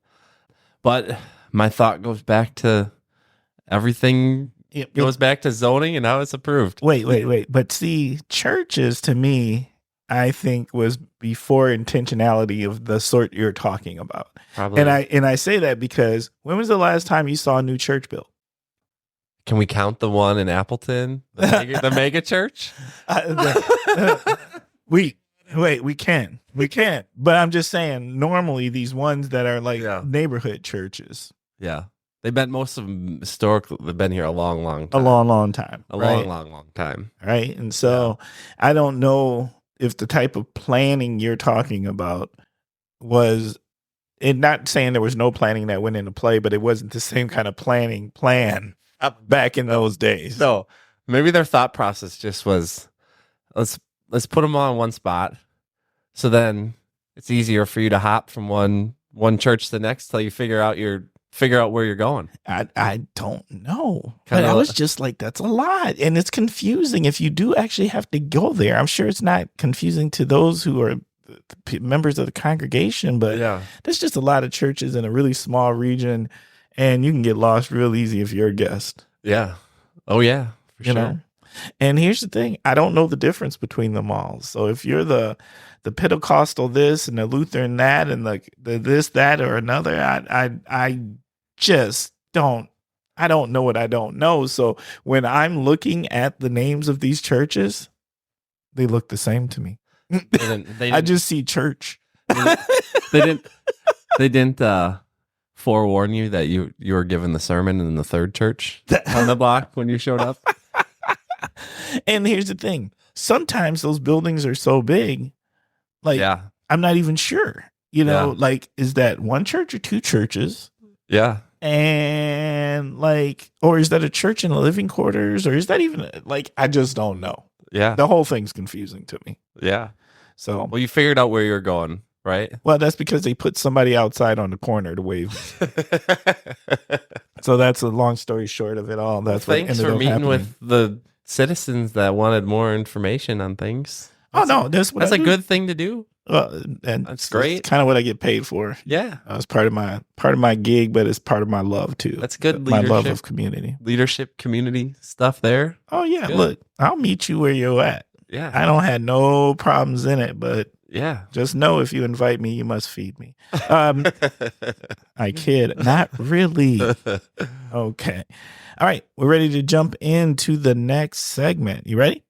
But my thought goes back to everything. It goes back to zoning and how it's approved. Wait. But see, churches to me, I think was before intentionality of the sort you're talking about. Probably. And I say that because when was the last time you saw a new church built? Can we count the one in Appleton, the mega church? We can. But I'm just saying, normally these ones that are like neighborhood churches. Yeah. Most of them historically, they've been here a long, long time. Long time. Long time. Right. And so I don't know if the type of planning you're talking about was, and not saying there was no planning that went into play, but it wasn't the same kind of plan back in those days. So maybe their thought process just was, let's put them all in one spot. So then it's easier for you to hop from one church to the next till you figure out where you're going. I don't know. But I was just like, that's a lot. And it's confusing if you do actually have to go there. I'm sure it's not confusing to those who are members of the congregation, but there's just a lot of churches in a really small region, and you can get lost real easy if you're a guest. Yeah. Oh yeah. For sure. Know? And here's the thing, I don't know the difference between them all. So if you're the Pentecostal this and the Lutheran that and the this, that, or another, I just don't. I don't know what I don't know. So when I'm looking at the names of these churches, they look the same to me. I just see church. They didn't forewarn you that you were given the sermon in the third church on the block when you showed up. And here's the thing. Sometimes those buildings are so big, like I'm not even sure. You know, like, is that one church or two churches? Yeah. And like, or is that a church in the living quarters, or is that even like, I just don't know. Yeah. The whole thing's confusing to me. Yeah. So, well, you figured out where you're going, right? Well, that's because they put somebody outside on the corner to wave. So that's a long story short of it all. That's what thanks for meeting with the citizens that wanted more information on things. That's a good thing to do. Well, and that's great. Kind of what I get paid for. Yeah, it's part of my gig, but it's part of my love too. That's good. My love of community, community stuff there. Oh yeah, good. Look, I'll meet you where you're at. Yeah, I don't have no problems in it, but yeah, just know if you invite me, you must feed me. I kid, not really. Okay, all right, we're ready to jump into the next segment. You ready?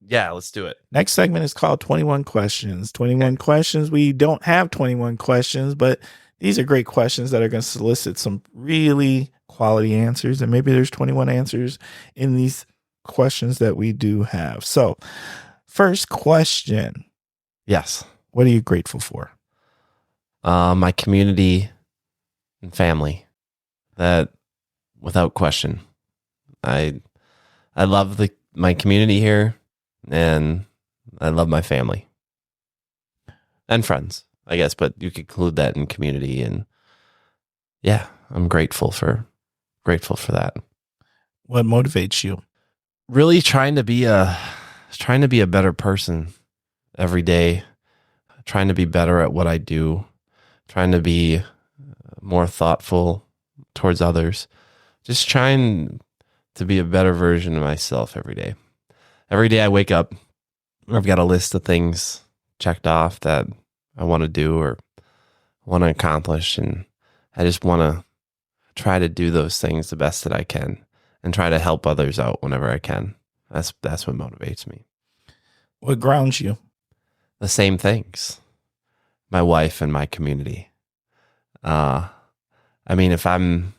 Yeah, let's do it. Next segment is called 21 Questions. 21 Questions. We don't have 21 questions, but these are great questions that are going to solicit some really quality answers. And maybe there's 21 answers in these questions that we do have. So, first question. Yes. What are you grateful for? My community and family. That, without question. I love my community here. And I love my family and friends, I guess, but you could include that in community. And yeah, I'm grateful for that. What motivates you? Really trying to be a better person every day, trying to be better at what I do, trying to be more thoughtful towards others, just trying to be a better version of myself every day. Every day I wake up, I've got a list of things checked off that I want to do or want to accomplish. And I just want to try to do those things the best that I can and try to help others out whenever I can. That's what motivates me. What grounds you? The same things. My wife and my community. I mean, if I'm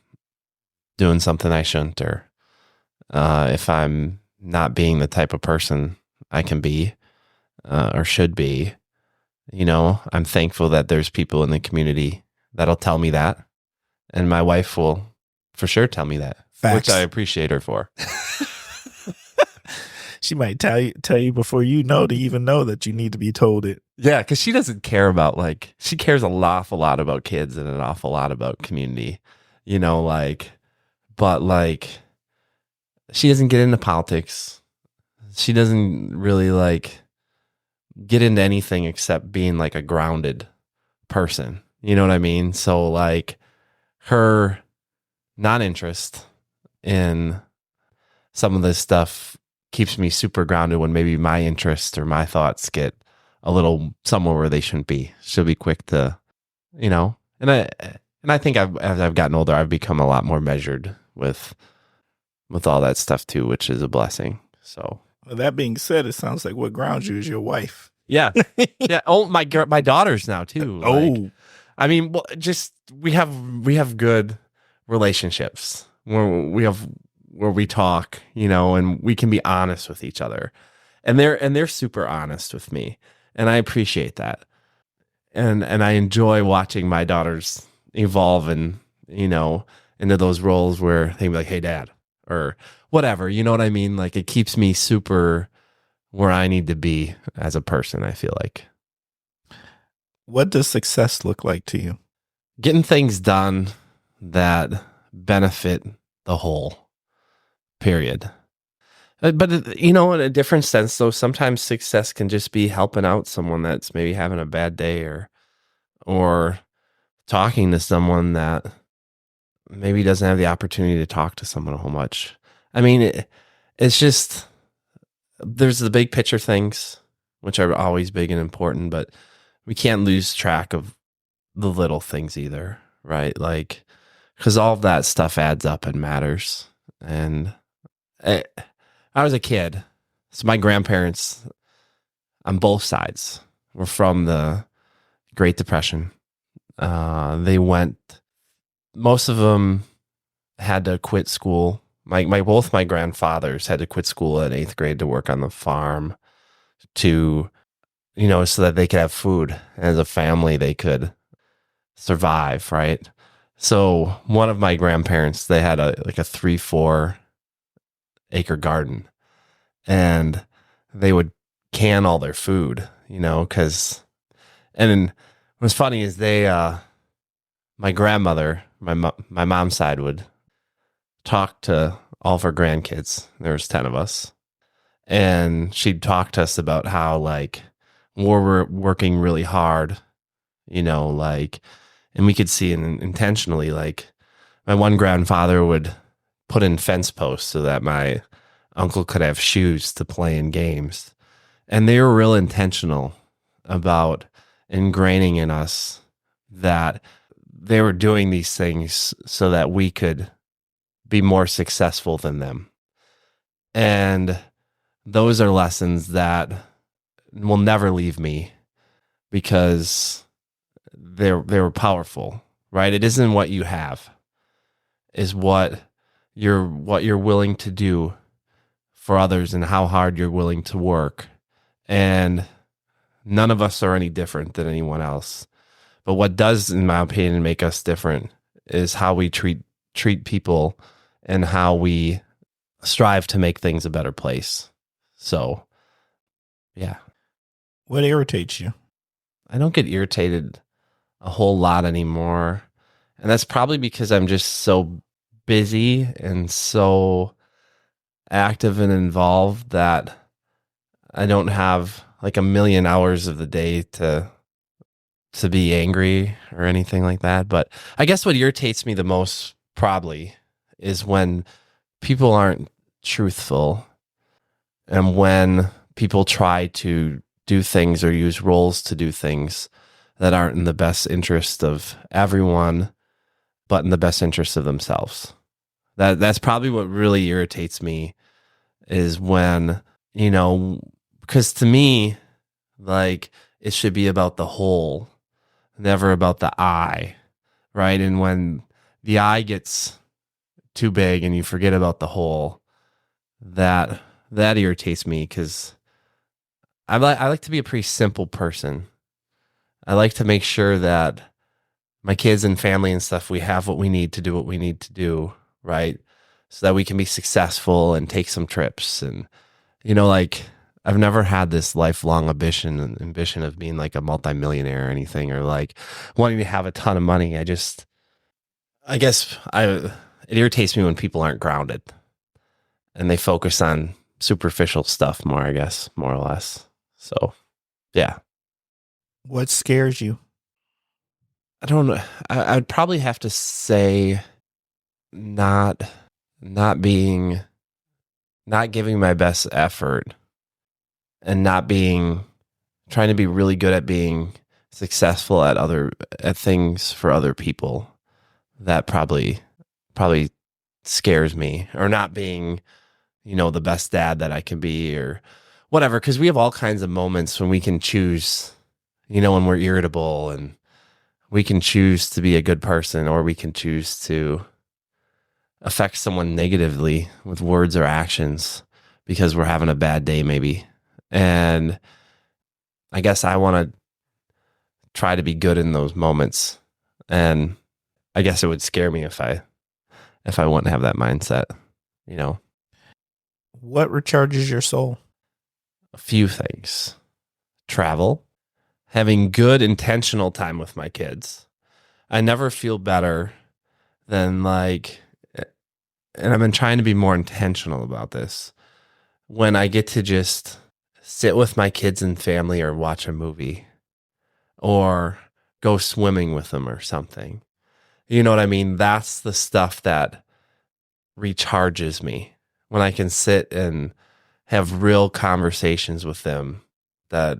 doing something I shouldn't, or if I'm not being the type of person I can be or should be, I'm thankful that there's people in the community that'll tell me that. And my wife will for sure tell me that, Facts. Which I appreciate her for. She might tell you before you know to even know that you need to be told it. Yeah, because she doesn't care about, she cares an awful lot about kids and an awful lot about community, but she doesn't get into politics. She doesn't really get into anything except being a grounded person. You know what I mean? So her non-interest in some of this stuff keeps me super grounded when maybe my interest or my thoughts get a little somewhere where they shouldn't be. She'll be quick to, and I think as I've gotten older, I've become a lot more measured with all that stuff too, which is a blessing. So, well, that being said, it sounds like what grounds you is your wife. Yeah, yeah. Oh, my daughters now too. I mean, well, just we have good relationships where we talk, and we can be honest with each other, and they're super honest with me, and I appreciate that, and I enjoy watching my daughters evolve and into those roles where they be like, "Hey, Dad," or whatever, you know what I mean? It keeps me super where I need to be as a person, I feel like. What does success look like to you? Getting things done that benefit the whole, period. But in a different sense, though, sometimes success can just be helping out someone that's maybe having a bad day or talking to someone that maybe doesn't have the opportunity to talk to someone a whole much. I mean, it's just there's the big picture things, which are always big and important, but we can't lose track of the little things either, right? Like, because all of that stuff adds up and matters. And I was a kid, so my grandparents on both sides were from the Great Depression. Most of them had to quit school. Both my grandfathers had to quit school at 8th grade to work on the farm to, so that they could have food. As a family, they could survive, right? So one of my grandparents, they had a 3-4 acre garden, and they would can all their food, and what's funny is my grandmother, my mom's side, would talk to all of her grandkids. There was 10 of us, and she'd talk to us about how like we're working really hard, and we could see intentionally, like my one grandfather would put in fence posts so that my uncle could have shoes to play in games. And they were real intentional about ingraining in us that they were doing these things so that we could be more successful than them. And those are lessons that will never leave me because they were powerful, right? It isn't what you have, is what you're willing to do for others and how hard you're willing to work. And none of us are any different than anyone else. But what does, in my opinion, make us different is how we treat people and how we strive to make things a better place. So, yeah. What irritates you? I don't get irritated a whole lot anymore. And that's probably because I'm just so busy and so active and involved that I don't have like a million hours of the day to be angry or anything like that. But I guess what irritates me the most probably is when people aren't truthful and when people try to do things or use roles to do things that aren't in the best interest of everyone, but in the best interest of themselves. That's probably what really irritates me is when, because to me, like, it should be about the whole, never about the I, right? And when the I gets too big and you forget about the whole, that irritates me because I like to be a pretty simple person. I like to make sure that my kids and family and stuff, we have what we need to do what we need to do, right? So that we can be successful and take some trips. And, like, I've never had this lifelong ambition of being like a multimillionaire or anything, or like wanting to have a ton of money. It irritates me when people aren't grounded and they focus on superficial stuff more, I guess, more or less. So, yeah. What scares you? I don't know. I'd probably have to say not giving my best effort and trying to be really good at being successful at things for other people. That probably scares me, or not being, the best dad that I can be or whatever. 'Cause we have all kinds of moments when we can choose, when we're irritable, and we can choose to be a good person, or we can choose to affect someone negatively with words or actions because we're having a bad day maybe. And I guess I want to try to be good in those moments. And I guess it would scare me if I wouldn't have that mindset, What recharges your soul? A few things. Travel, having good intentional time with my kids. I never feel better than and I've been trying to be more intentional about this, when I get to just sit with my kids and family or watch a movie or go swimming with them or something. You know what I mean? That's the stuff that recharges me, when I can sit and have real conversations with them that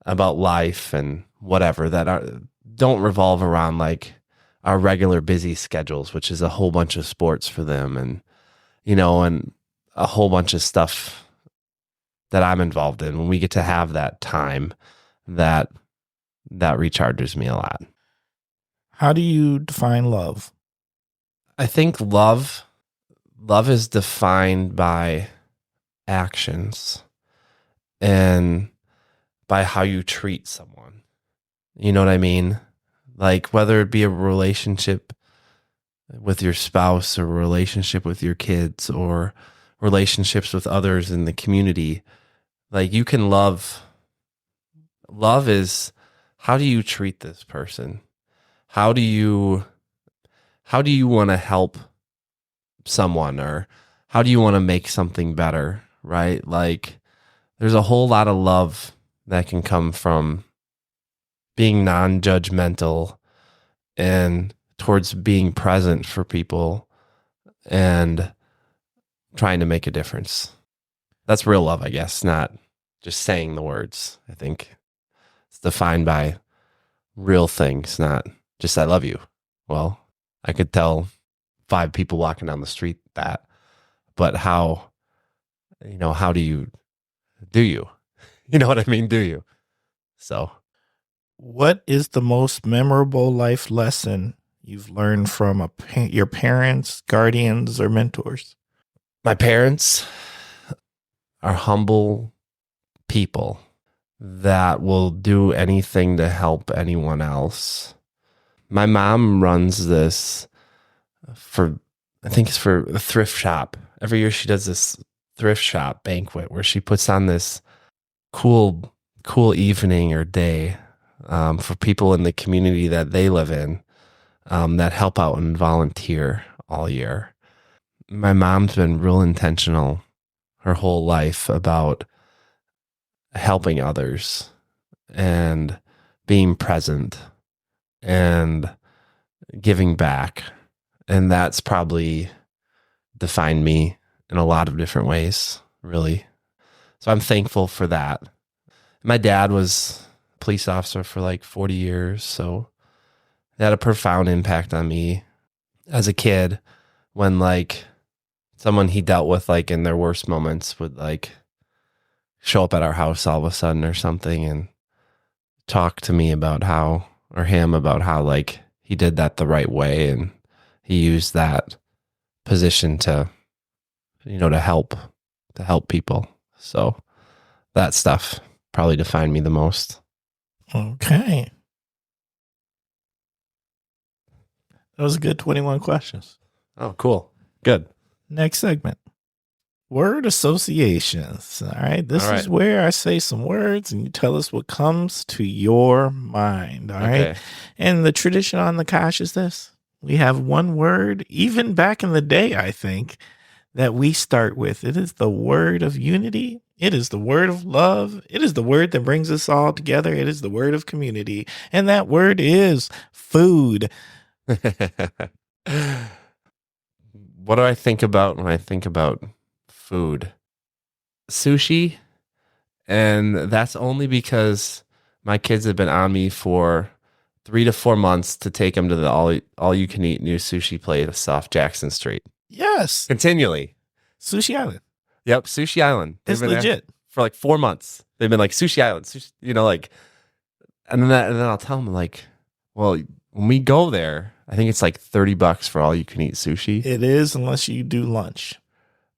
about life and whatever don't revolve around like our regular busy schedules, which is a whole bunch of sports for them and and a whole bunch of stuff that I'm involved in. When we get to have that time, that recharges me a lot. How do you define love? I think love is defined by actions and by how you treat someone. You know what I mean? Like whether it be a relationship with your spouse or a relationship with your kids or relationships with others in the community, like you can love. Love is, how do you treat this person? How do you want to help someone, or how do you want to make something better, right? Like there's a whole lot of love that can come from being non-judgmental and towards being present for people and trying to make a difference. That's real love, I guess, not just saying the words. I think it's defined by real things, not just I love you. Well, I could tell 5 people walking down the street that, but how do you? You know what I mean? Do you? So, what is the most memorable life lesson you've learned from your parents, guardians, or mentors? My parents are humble people that will do anything to help anyone else. My mom runs this I think it's for a thrift shop. Every year she does this thrift shop banquet where she puts on this cool evening or day for people in the community that they live in that help out and volunteer all year. My mom's been real intentional her whole life about helping others and being present and giving back. And that's probably defined me in a lot of different ways, really. So I'm thankful for that. My dad was a police officer for like 40 years, so it had a profound impact on me as a kid when like someone he dealt with like in their worst moments would like show up at our house all of a sudden or something and talk to me about how like he did that the right way and he used that position to help people. So that stuff probably defined me the most. Okay. That was a good 21 questions. Oh, cool. Good. Next segment. Word associations. All right. This is where I say some words and you tell us what comes to your mind. All right. And the tradition on the Kosh is this. We have one word, even back in the day, I think, that we start with. It is the word of unity. It is the word of love. It is the word that brings us all together. It is the word of community. And that word is food. What do I think about when I think about food? Sushi. And that's only because my kids have been on me for 3 to 4 months to take them to the all you can eat new sushi place off Jackson Street. Yes. Continually. Sushi Island. Yep. Sushi Island. It's legit. For like 4 months. They've been like Sushi Island, sushi, and then I'll tell them like, well, when we go there, I think it's like $30 for all you can eat sushi. It is, unless you do lunch.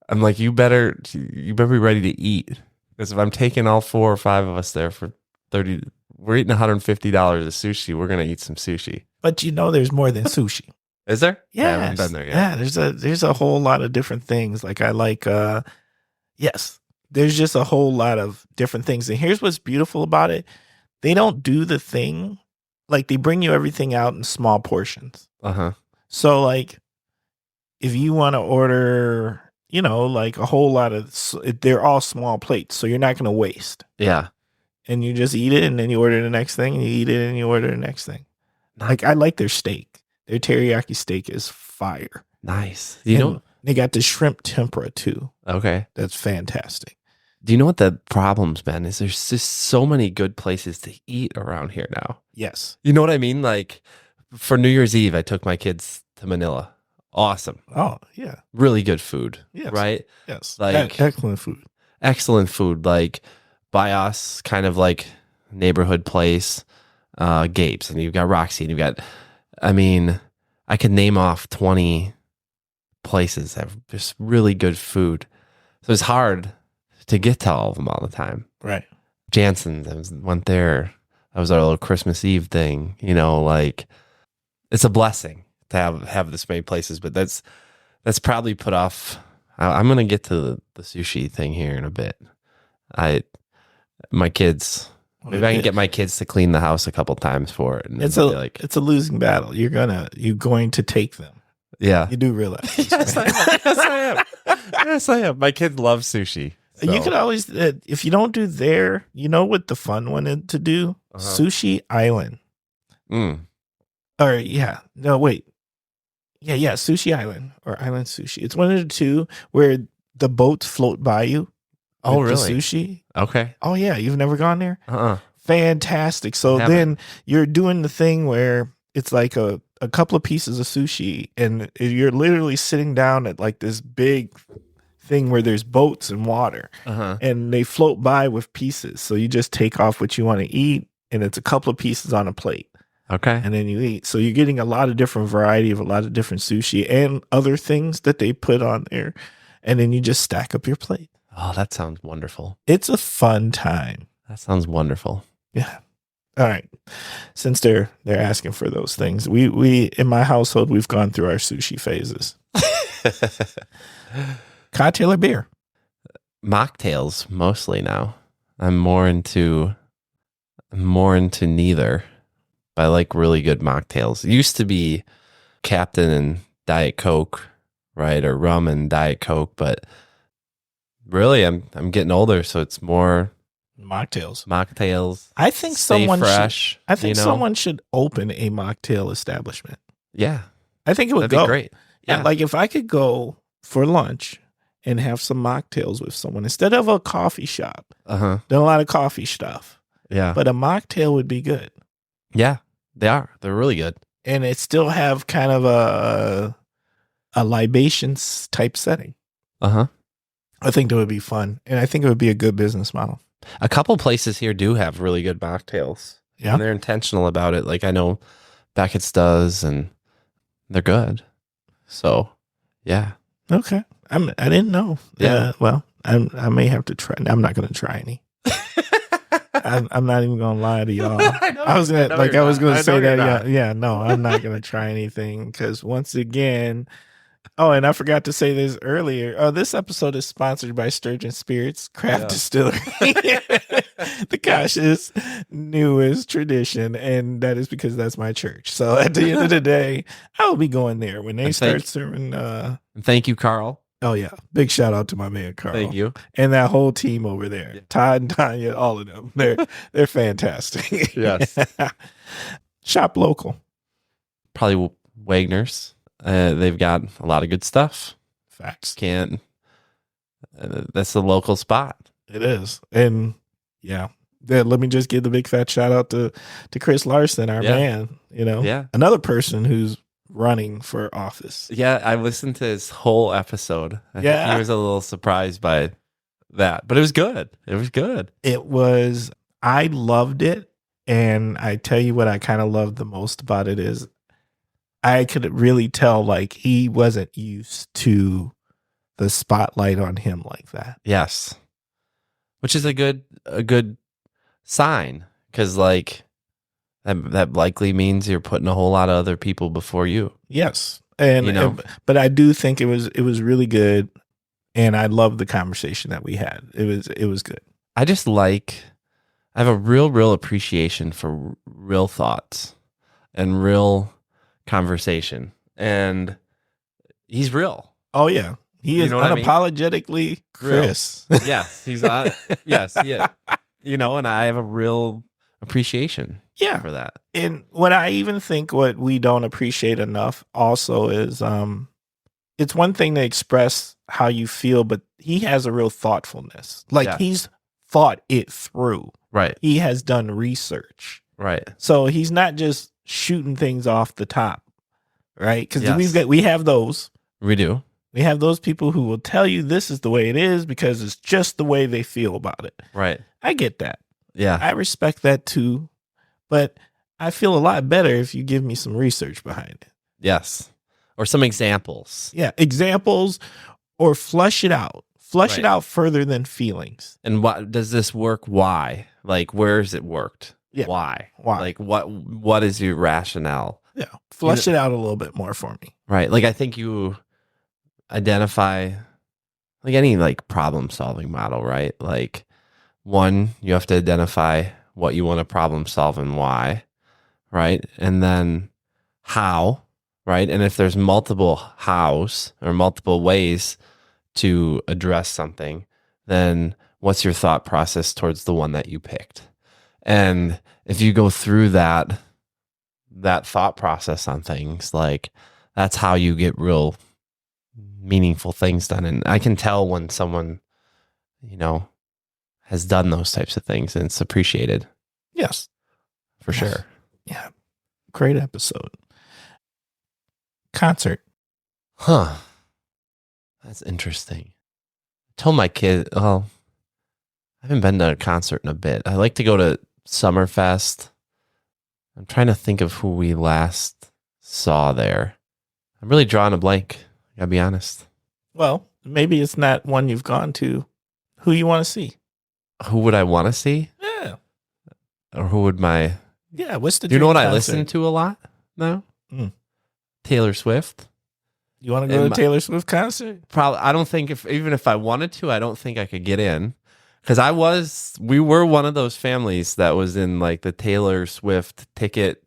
I'm like, you better be ready to eat. Because if I'm taking all 4 or 5 of us there for $30, we're eating $150 of sushi. We're gonna eat some sushi. But there's more than sushi. Is there? Yeah, I haven't been there yet. Yeah, there's a whole lot of different things. Like I like yes. There's just a whole lot of different things. And here's what's beautiful about it. They don't do the thing. Like they bring you everything out in small portions. Uh-huh. So like if you want to order, like a whole lot of, they're all small plates. So you're not going to waste. Yeah. And you just eat it and then you order the next thing and you eat it and you order the next thing. Like I like their steak. Their teriyaki steak is fire. Nice. They got the shrimp tempura too. Okay. That's fantastic. Do you know what the problem's been? Is there's just so many good places to eat around here now. Yes. You know what I mean? Like for New Year's Eve, I took my kids to Manila. Awesome. Oh, yeah. Really good food. Yes. Right? Yes. Like Excellent food. excellent food. Like by us, kind of like neighborhood place, Gabe's, and you've got Roxy, and you've got, I mean, I could name off 20 places that have just really good food. So it's hard to get to all of them all the time. Right. Jansen's, went there. That was our little Christmas Eve thing. You know, like it's a blessing to have this many places, but that's probably put off. I'm gonna get to the sushi thing here in a bit. My kids. Maybe I can get my kids to clean the house a couple times for it. And it's a losing battle. You're going to take them. Yeah, you do realize. Yes, I am. Yes, I am. My kids love sushi. So. You could always, if you don't do there, you know what the fun one is to do? Sushi Island. Or Sushi Island or Island Sushi. It's one of the two where the boats float by you. Oh, really? The sushi. Okay. Oh, yeah. You've never gone there? Fantastic. So then you're doing the thing where it's like a couple of pieces of sushi, and you're literally sitting down at like this big thing where there's boats and water, and they float by with pieces. So you just take off what you want to eat, and it's a couple of pieces on a plate. Okay. And then you eat. So you're getting a lot of different variety of a lot of different sushi and other things that they put on there. And then you just stack up your plate. Oh, that sounds wonderful. It's a fun time. That sounds wonderful. Yeah. All right. Since they're asking for those things, we in my household, we've gone through our sushi phases. Cocktail or beer? Mocktails mostly now. I'm more into neither. But I like really good mocktails. It used to be Captain and Diet Coke, right? Or rum and Diet Coke, but really I'm getting older, so it's more mocktails. I think someone should open a mocktail establishment. Yeah. I think it would That'd be great. Yeah. Like if I could go for lunch and have some mocktails with someone instead of a coffee shop. Done a lot of coffee stuff. Yeah. But a mocktail would be good. Yeah, they are. They're really good. And it still have kind of a libations type setting. I think that would be fun. And I think it would be a good business model. A couple places here do have really good mocktails. Yeah. And they're intentional about it. Like I know Beckett's does, and they're good. So, yeah. Okay. I didn't know. Yeah. Well, I may have to try. I'm not going to try any. I'm not even going to lie to y'all. I was going to say that. Yeah. No, I'm not going to try anything because once again, oh, and I forgot to say this earlier. Oh, this episode is sponsored by Sturgeon Spirits Craft Distillery. The Kosh's newest tradition, and that is because that's my church. So at the end of the day, I will be going there when they start serving. Thank you, Carl. Oh, yeah. Big shout out to my man, Carl. Thank you. And that whole team over there. Yeah. Todd and Tanya, all of them. They're fantastic. Yes. Shop local. Probably Wagner's. They've got a lot of good stuff. Facts. That's the local spot. It is. And yeah. Let me just give the big fat shout out to Chris Larson, our man. Another person who's running for office. Yeah, I listened to his whole episode. I think he was a little surprised by that, but it was good. I loved it. And I tell you what I kind of loved the most about it is I could really tell like he wasn't used to the spotlight on him like that. Yes. Which is a good sign, because like that likely means you're putting a whole lot of other people before you. Yes. But I do think it was really good, and I loved the conversation that we had. It was good. I have a real appreciation for real thoughts and real conversation, and he's real. Oh yeah, he is unapologetically Chris. Yes, he's on. Yes, yeah. And I have a real appreciation. For that. And what I even think what we don't appreciate enough also is it's one thing to express how you feel, but he has a real thoughtfulness. Like Yeah. he's thought it through. Right. He has done research. Right. So he's not just shooting things off the top, right? Because Yes. we have those. We do. We have those people who will tell you this is the way it is because it's just the way they feel about it. Right. I get that. Yeah. I respect that too. But I feel a lot better if you give me some research behind it. Yes. Or some examples. Yeah, examples or flush it out. Flush it Right. out further than feelings. And what does this work? Why? Like, where has it worked? Yeah. Why? Why? Like, what is your rationale? Yeah, flush it out a little bit more for me. Right. Like, I think you identify, like any like problem solving model, right? Like, one, you have to identify what you want to problem solve and why, right? And then how, right? And if there's multiple hows or multiple ways to address something, then what's your thought process towards the one that you picked? And if you go through that thought process on things, like that's how you get real meaningful things done. And I can tell when someone, has done those types of things and it's appreciated. Yes. For Yes. sure. Yeah. Great episode. Concert. Huh. That's interesting. I told my kid, I haven't been to a concert in a bit. I like to go to Summerfest. I'm trying to think of who we last saw there. I'm really drawing a blank. I gotta be honest. Well, maybe it's not one you've gone to. Who you want to see? Who would I want to see? Yeah. Or who would my... Yeah. What's the Do you know dream what I concert? listen to a lot now? Mm. Taylor Swift. You want to go to a Taylor Swift concert? Probably. I don't think even if I wanted to, I don't think I could get in. Because we were one of those families that was in like the Taylor Swift ticket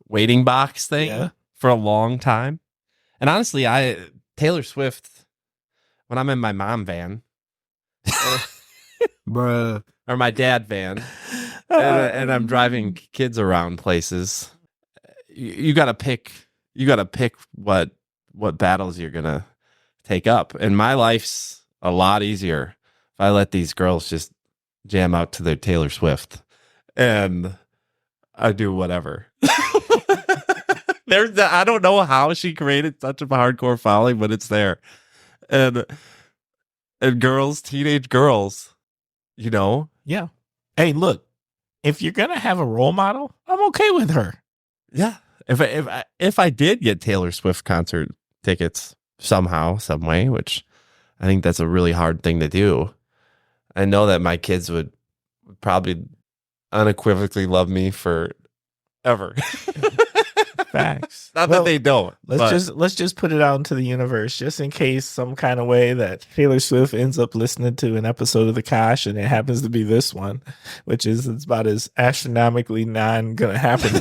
waiting box thing for a long time. And honestly, Taylor Swift, when I'm in my mom van, Bruh. or my dad van, and I'm driving kids around places, you gotta pick what battles you're gonna take up. And my life's a lot easier if I let these girls just jam out to their Taylor Swift and I do whatever. I don't know how she created such a hardcore following, but it's there. And girls, teenage girls, Yeah. Hey, look, if you're going to have a role model, I'm okay with her. Yeah. If I did get Taylor Swift concert tickets somehow, some way, which I think that's a really hard thing to do, I know that my kids would probably unequivocally love me forever. Facts. Not Well, that they don't. Let's just put it out into the universe, just in case some kind of way that Taylor Swift ends up listening to an episode of the Kosh, and it happens to be this one, which is it's about as astronomically non gonna happen.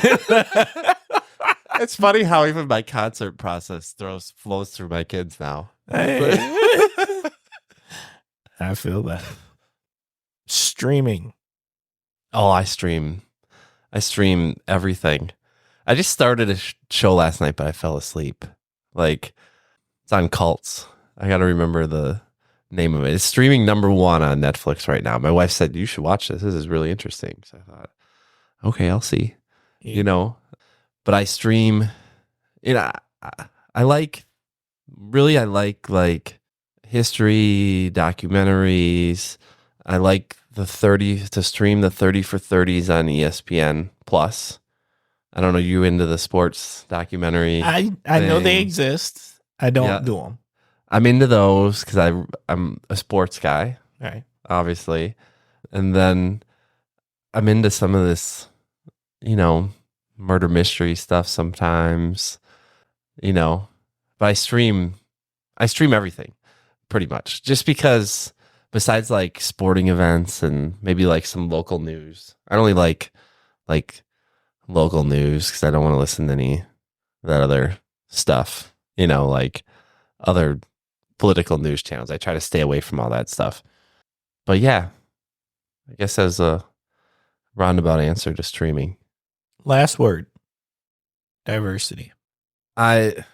It's funny how even my concert process flows through my kids now. Hey. I feel that. Streaming. Oh, I stream everything. I just started a show last night, but I fell asleep. Like, it's on Cults. I got to remember the name of it. It's streaming #1 on Netflix right now. My wife said, you should watch this. This is really interesting. So I thought, okay, I'll see. But I stream, I like history, documentaries. I like to stream the 30 for 30s on ESPN Plus. I don't know, you into the sports documentary? I know they exist. I don't do them. I'm into those because I'm a sports guy, Right. obviously. And then I'm into some of this, murder mystery stuff sometimes, but I stream everything pretty much, just because besides like sporting events and maybe like some local news, I only like local news because I don't want to listen to any of that other stuff, like other political news channels. I try to stay away from all that stuff. But yeah, I guess as a roundabout answer to streaming. Last word. Diversity. It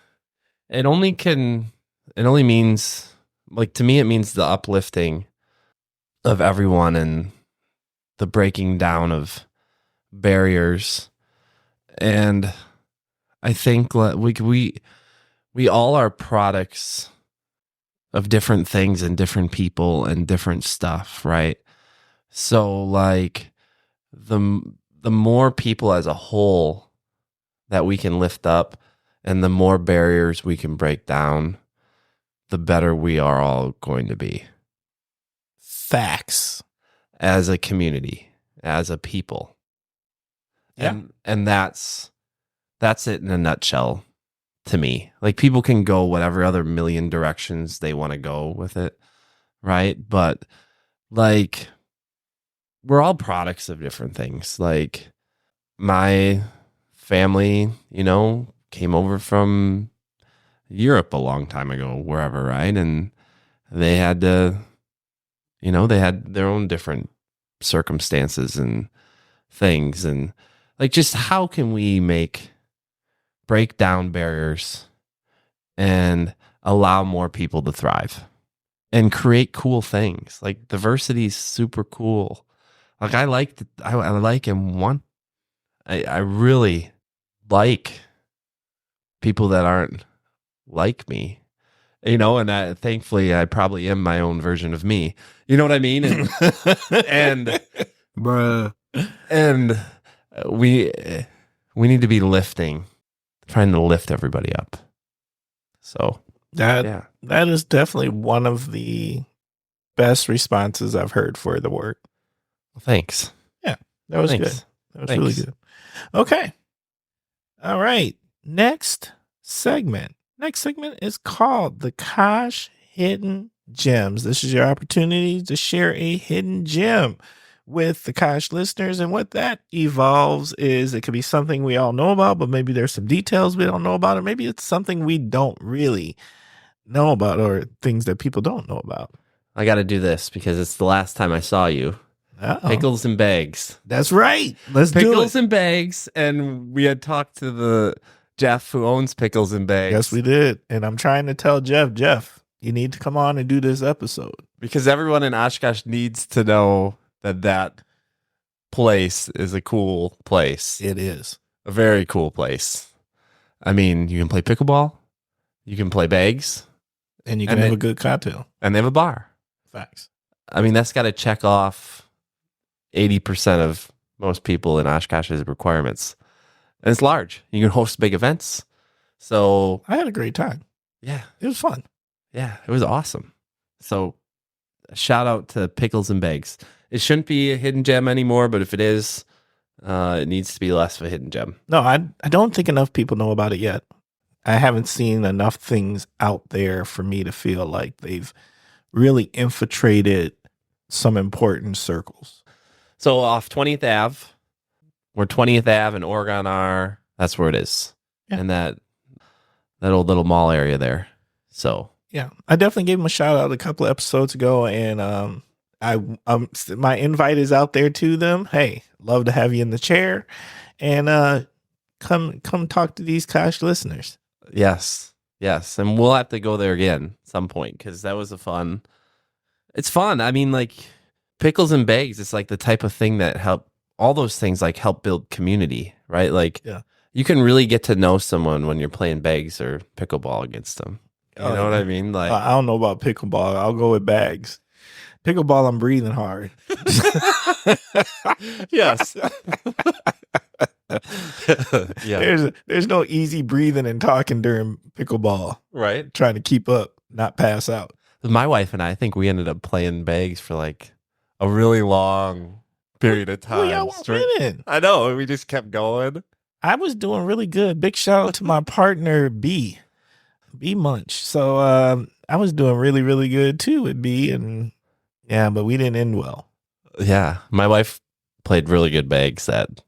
only can it only means, like, to me, it means the uplifting of everyone and the breaking down of barriers. And I think we all are products of different things and different people and different stuff, right? So like the more people as a whole that we can lift up and the more barriers we can break down, the better we are all going to be. Facts. As a community, as a people. Yeah. And that's it in a nutshell to me. Like, people can go whatever other million directions they want to go with it, right? But like, we're all products of different things. Like, my family, came over from Europe a long time ago, wherever, right? And they had to, they had their own different circumstances and things. And like, just how can we break down barriers and allow more people to thrive and create cool things? Like, diversity is super cool. Like, I really like people that aren't like me, and thankfully I probably am my own version of me. You know what I mean? And Bruh. and we need to be trying to lift everybody up. So that is definitely one of the best responses I've heard for the work. Well, thanks. Yeah, that was good. That was really good. Okay. All right. Next segment is called the Kosh Hidden Gems. This is your opportunity to share a hidden gem with the Kosh listeners. And what that evolves is, it could be something we all know about, but maybe there's some details we don't know about, or maybe it's something we don't really know about, or things that people don't know about. I got to do this because it's the last time I saw you. Uh-oh. Pickles and bags. That's right. Let's do it. Pickles and bags. And we had talked to the Jeff who owns Pickles and Bags. Yes, we did. And I'm trying to tell Jeff, you need to come on and do this episode. Because everyone in Oshkosh needs to know that place is a cool place. It is. A very cool place. I mean, you can play pickleball. You can play bags. And you can have a good cocktail. And they have a bar. Facts. I mean, that's got to check off 80% of most people in Oshkosh's requirements. And it's large. You can host big events. So I had a great time. Yeah. It was fun. Yeah, it was awesome. So shout out to Pickles and Bags. It shouldn't be a hidden gem anymore, but if it is, it needs to be less of a hidden gem. No, I don't think enough people know about it yet. I haven't seen enough things out there for me to feel like they've really infiltrated some important circles. So off 20th Ave, where 20th Ave and Oregon are, that's where it is. Yeah. And that old little mall area there. So yeah, I definitely gave him a shout out a couple of episodes ago, and my invite is out there to them. Hey, love to have you in the chair, and come talk to these Kosh listeners. Yes, and we'll have to go there again at some point because that was it's fun. I mean, like, Pickles and Bags, it's like the type of thing that all those things like help build community, right? Like, yeah. You can really get to know someone when you're playing bags or pickleball against them. You know what I mean? Like, I don't know about pickleball. I'll go with bags. Pickleball, I'm breathing hard. Yes. Yeah. There's no easy breathing and talking during pickleball. Right. Trying to keep up, not pass out. My wife and I think we ended up playing bags for like a really long period of time. Well, y'all were winning. I know. We just kept going. I was doing really good. Big shout out to my partner, B Munch. So I was doing really, really good too with B, and yeah, but we didn't end well. Yeah. My wife played really good bags that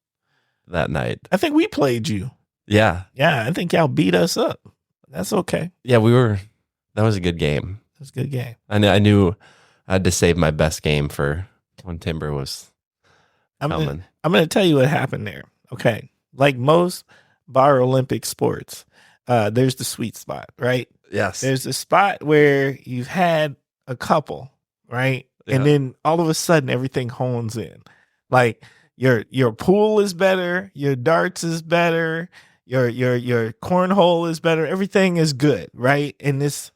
night. I think we played you. Yeah. Yeah, I think y'all beat us up. That's okay. Yeah, that was a good game. It was a good game. I knew I had to save my best game for when Timber was coming. I'm going to tell you what happened there. Okay. Like most bar Olympic sports, there's the sweet spot, right? Yes. There's a spot where you've had a couple, right? Yeah. And then all of a sudden everything hones in. Like your pool is better, your darts is better, your cornhole is better, everything is good, right? And this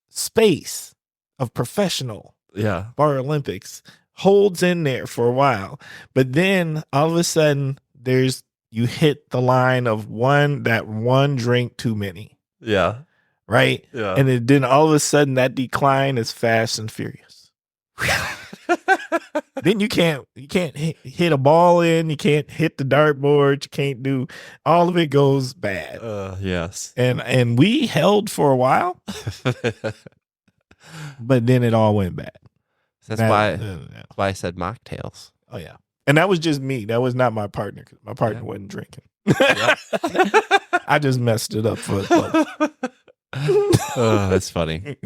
space of professional Yeah. Paralympics holds in there for a while. But then all of a sudden you hit the line of one drink too many. Yeah. Right? Yeah. And then all of a sudden that decline is fast and furious. Then you can't hit a ball in, you can't hit the dartboard, you can't do, all of it goes bad. Yes. And we held for a while, but then it all went bad. That's why I said mocktails. Oh yeah. And that was just me. That was not my partner. My partner wasn't drinking. I just messed it up for us both. Oh, that's funny.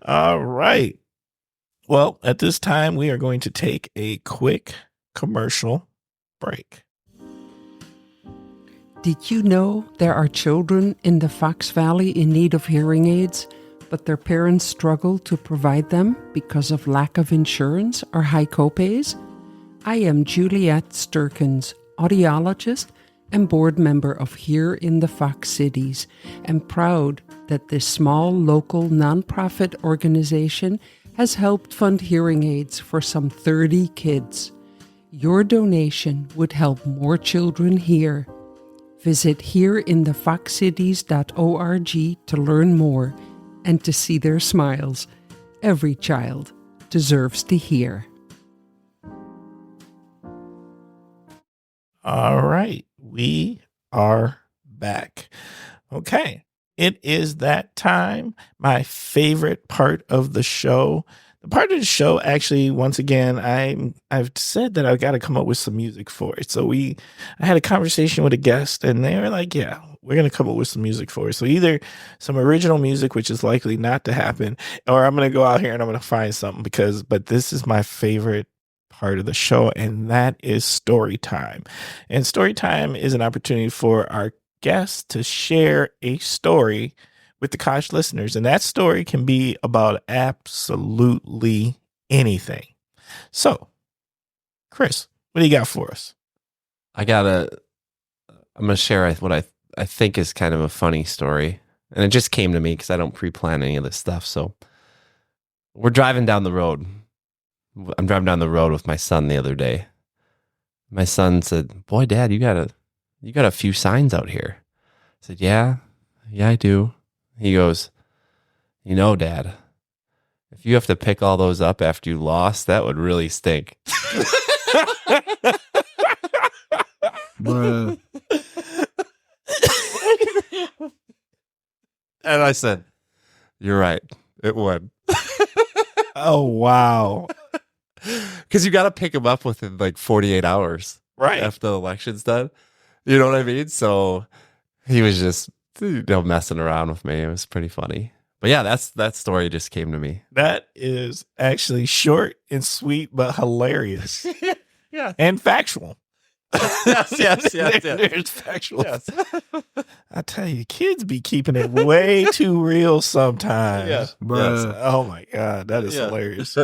All right. Well, at this time, we are going to take a quick commercial break. Did you know there are children in the Fox Valley in need of hearing aids, but their parents struggle to provide them because of lack of insurance or high copays? I am Juliette Sturkins, audiologist and board member of Here in the Fox Cities, and proud that this small local nonprofit organization has helped fund hearing aids for some 30 kids. Your donation would help more children hear. Visit hereinthefoxcities.org to learn more and to see their smiles. Every child deserves to hear. All right. We are back. Okay. It is that time. My favorite part of the show. The part of the show, actually, once again, I've said that I've got to come up with some music for it. So I had a conversation with a guest, and they were like, "Yeah, we're gonna come up with some music for it." So either some original music, which is likely not to happen, or I'm gonna go out here and I'm gonna find something but this is my favorite part of the show, and that is story time. And story time is an opportunity for our guests to share a story with the Kosh listeners, and that story can be about absolutely anything. So, Chris, what do you got for us? I'm gonna share what I think is kind of a funny story, and it just came to me because I don't pre-plan any of this stuff. So we're driving down the road. I'm driving down the road with my son the other day. My son said, "Boy, Dad, you got a few signs out here." I said, Yeah, I do. He goes, Dad, if you have to pick all those up after you lost, that would really stink. Bruh. And I said, You're right. It would. Oh, wow. Because you got to pick them up within like 48 hours. Right. After the election's done. You know what I mean? So he was just messing around with me. It was pretty funny. But yeah, that story just came to me. That is actually short and sweet, but hilarious. Yeah. And factual. Yes. There's factual. Yes. I tell you, kids be keeping it way too real sometimes. Yeah. Bruh. Yes. Oh my God. That is hilarious.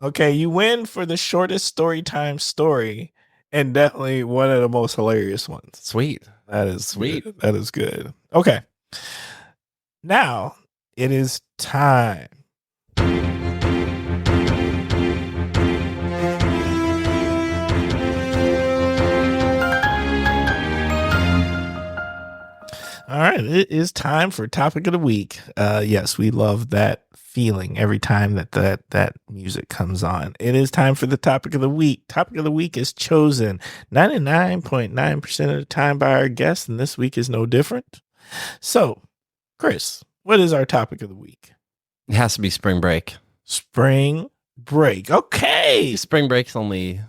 Okay, you win for the shortest story time story, and definitely one of the most hilarious ones. Sweet. That is Sweet. good. That is good. Okay. Now it is time. All right, it is time for topic of the week. Yes, we love that feeling every time that music comes on. It is time for the topic of the week. Topic of the week is chosen 99.9% of the time by our guests, and this week is no different. So, Chris, what is our topic of the week? It has to be spring break. Spring break. Okay. Spring break's only,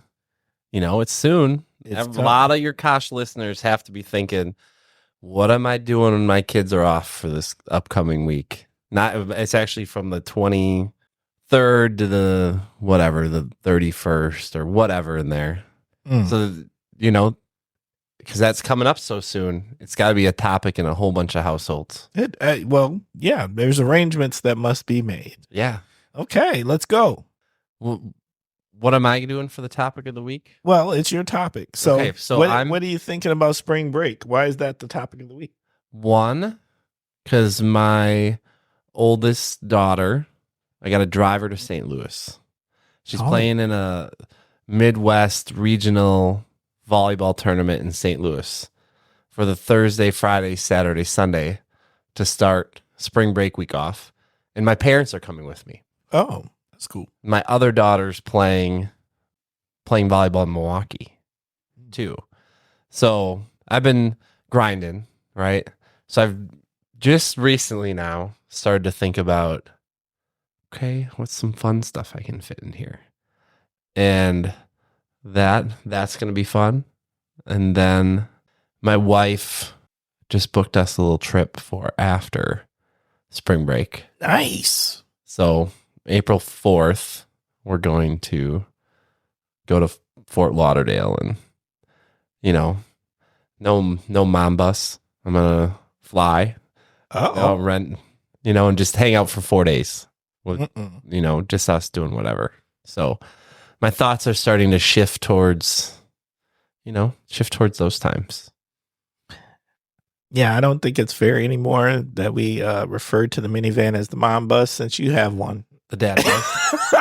it's soon. It's A lot of your Kosh listeners have to be thinking, what am I doing when my kids are off for this upcoming week? It's actually from the 23rd to the 31st or whatever in there. So, because that's coming up so soon. It's got to be a topic in a whole bunch of households. Well, yeah, there's arrangements that must be made. Yeah. Okay, let's go. Well, what am I doing for the topic of the week? Well, it's your topic. So, Okay, so what are you thinking about spring break? Why is that the topic of the week? One, because my oldest daughter, I got to drive her to St. Louis. She's playing in a Midwest regional volleyball tournament in St. Louis for the Thursday, Friday, Saturday, Sunday to start spring break week off. And my parents are coming with me. Oh, that's cool. My other daughter's playing volleyball in Milwaukee too. So I've been grinding, right? So I've just recently now started to think about, okay, what's some fun stuff I can fit in here? And that's going to be fun. And then my wife just booked us a little trip for after spring break. Nice. So April 4th, we're going to go to Fort Lauderdale and, no mom bus. I'm going to fly, rent, and just hang out for 4 days with, just us doing whatever. So my thoughts are starting to shift towards those times. Yeah, I don't think it's fair anymore that we refer to the minivan as the mom bus since you have one. The dad bus.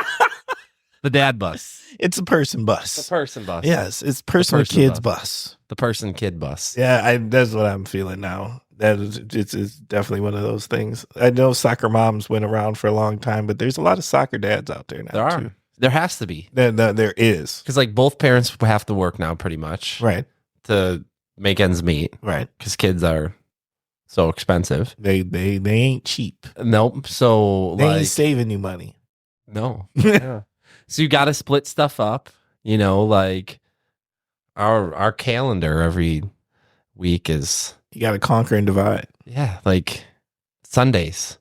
The dad bus. It's a person bus. The person bus. Yes, it's person with kids bus. The person kid bus. Yeah, that's what I'm feeling now. It's definitely one of those things. I know soccer moms went around for a long time, but there's a lot of soccer dads out there now. There are. Too. There has to be. There is. Because both parents have to work now pretty much. Right. To make ends meet. Right. Because kids are so expensive. They ain't cheap. Nope. So they ain't saving you money. No. Yeah. So you got to split stuff up. Like our calendar every week is. You got to conquer and divide. Yeah. Like Sundays.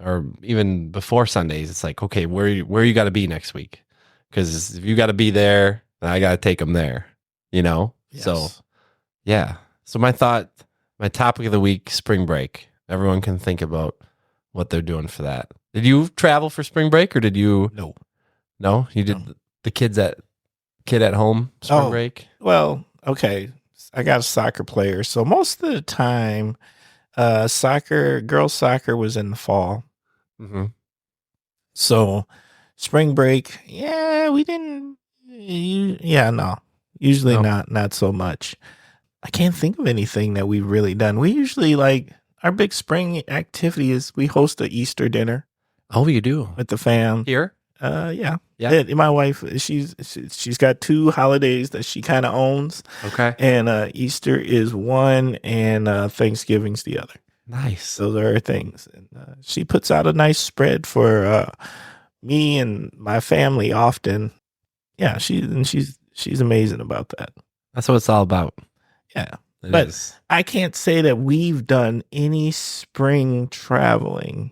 Or even before Sundays, it's like, okay, where you got to be next week? Because if you got to be there, then I got to take them there, Yes. So, yeah. So my topic of the week, spring break. Everyone can think about what they're doing for that. Did you travel for spring break or did you? No. No? You did the kid at home spring break? Well, okay. I got a soccer player. So most of the time, girls soccer was in the fall. Mm-hmm. So spring break, we didn't. No, usually not so much. I can't think of anything that we've really done. We usually our big spring activity is we host a Easter dinner. Oh, you do with the fam here? Yeah. My wife, she's got 2 holidays that she kind of owns. Okay, and Easter is one, and Thanksgiving's the other. Nice. Those are her things. And she puts out a nice spread for me and my family often. Yeah, she's amazing about that. That's what it's all about. Yeah. It but is. I can't say that we've done any spring traveling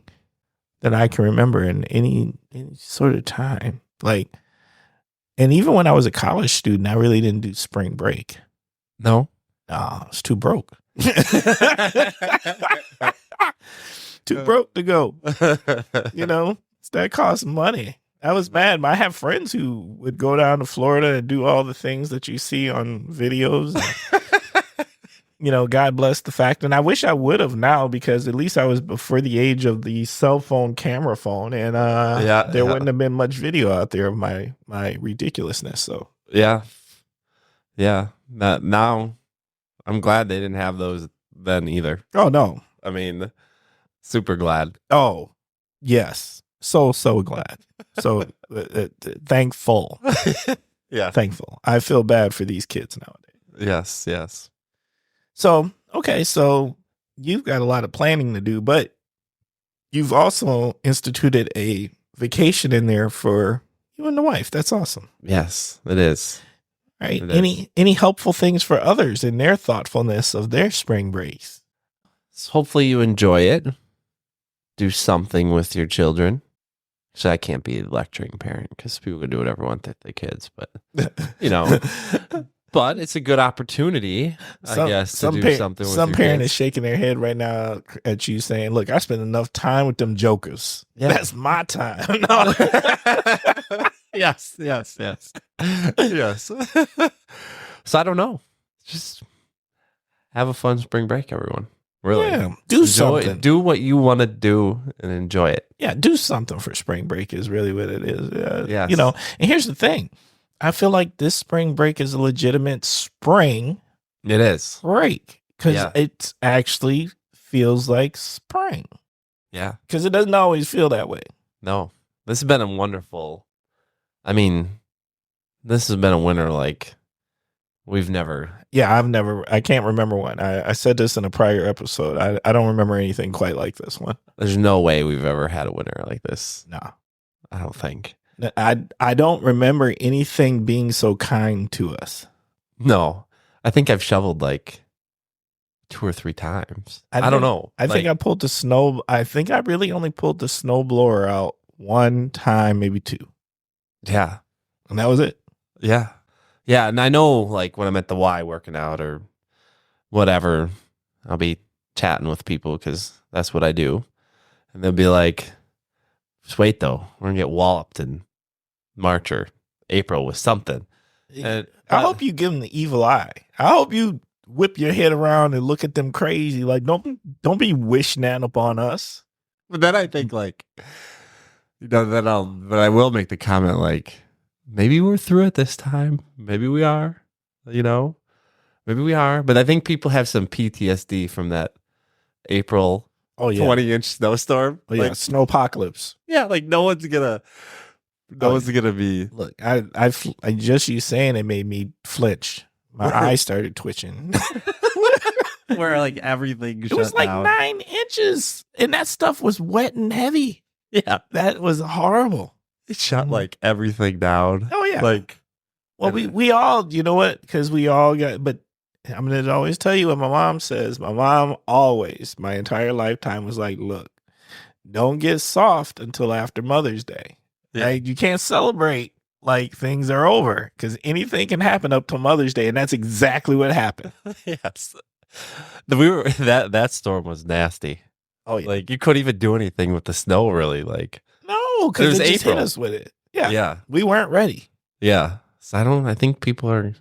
that I can remember in any sort of time. And even when I was a college student, I really didn't do spring break. No? I was too broke. Too broke to go. That costs money. I was mad. I have friends who would go down to Florida and do all the things that you see on videos. God bless the fact. And I wish I would have now, because at least I was before the age of the cell phone camera phone. And there wouldn't have been much video out there of my ridiculousness. So yeah. Now I'm glad they didn't have those then either. Oh, no. I mean, super glad. Oh, yes. So glad. So thankful. Yeah. Thankful. I feel bad for these kids nowadays. Yes. So, okay. So you've got a lot of planning to do, but you've also instituted a vacation in there for you and the wife. That's awesome. Yes, it is. All right. Any helpful things for others in their thoughtfulness of their spring breaks? So hopefully you enjoy it. Do something with your children. So I can't be a lecturing parent because people can do whatever they want with their kids, but But it's a good opportunity, I guess, to do something with some your parent kids. is shaking their head right now at you saying, look, I spend enough time with them jokers. Yeah. That's my time. No. Yes. Yes. So I don't know. Just have a fun spring break, everyone. Really. Yeah, do something. Do what you want to do and enjoy it. Yeah, do something for spring break is really what it is. Yes. You know, and here's the thing. I feel like this spring break is a legitimate spring It is. break because Yeah. it actually feels like spring Yeah. because it doesn't always feel that way. No. This has been a wonderful. I mean, this has been a winter like we've never. Yeah, I can't remember one. I said this in a prior episode. I don't remember anything quite like this one. There's no way we've ever had a winter like this. No. I don't think. I don't remember anything being so kind to us. No. I think I've shoveled like 2 or 3 times. I don't know. I think I pulled the snow. I think I really only pulled the snow blower out one time, maybe 2. Yeah. And that was it. Yeah. Yeah. And I know like when I'm at the Y working out or whatever, I'll be chatting with people because that's what I do. And they'll be like, just wait though. We're going to get walloped in March or April with something. And I hope you give them the evil eye. I hope you whip your head around and look at them crazy. Like, don't be wishing that upon us. But then I think like, but I will make the comment like, maybe we're through it this time. Maybe we are, maybe we are. But I think people have some PTSD from that April 20-inch snowstorm. Oh, yeah, snowpocalypse. Yeah, like no one's gonna be. Look, I just you saying it made me flinch. My eyes started twitching. Where like everything It was like 9 inches, and that stuff was wet and heavy. Yeah, that was horrible. It shut like everything down. Oh yeah, like well we all, you know what? Because we all got. But I'm gonna always tell you what my mom says. My mom always, my entire lifetime, was like, "Look, don't get soft until after Mother's Day. Yeah. Like, you can't celebrate like things are over because anything can happen up to Mother's Day, and that's exactly what happened." Yes, that storm was nasty. Oh yeah, like you couldn't even do anything with the snow, really. Like no, because it just hit us with it. Yeah, we weren't ready. Yeah, so I think people are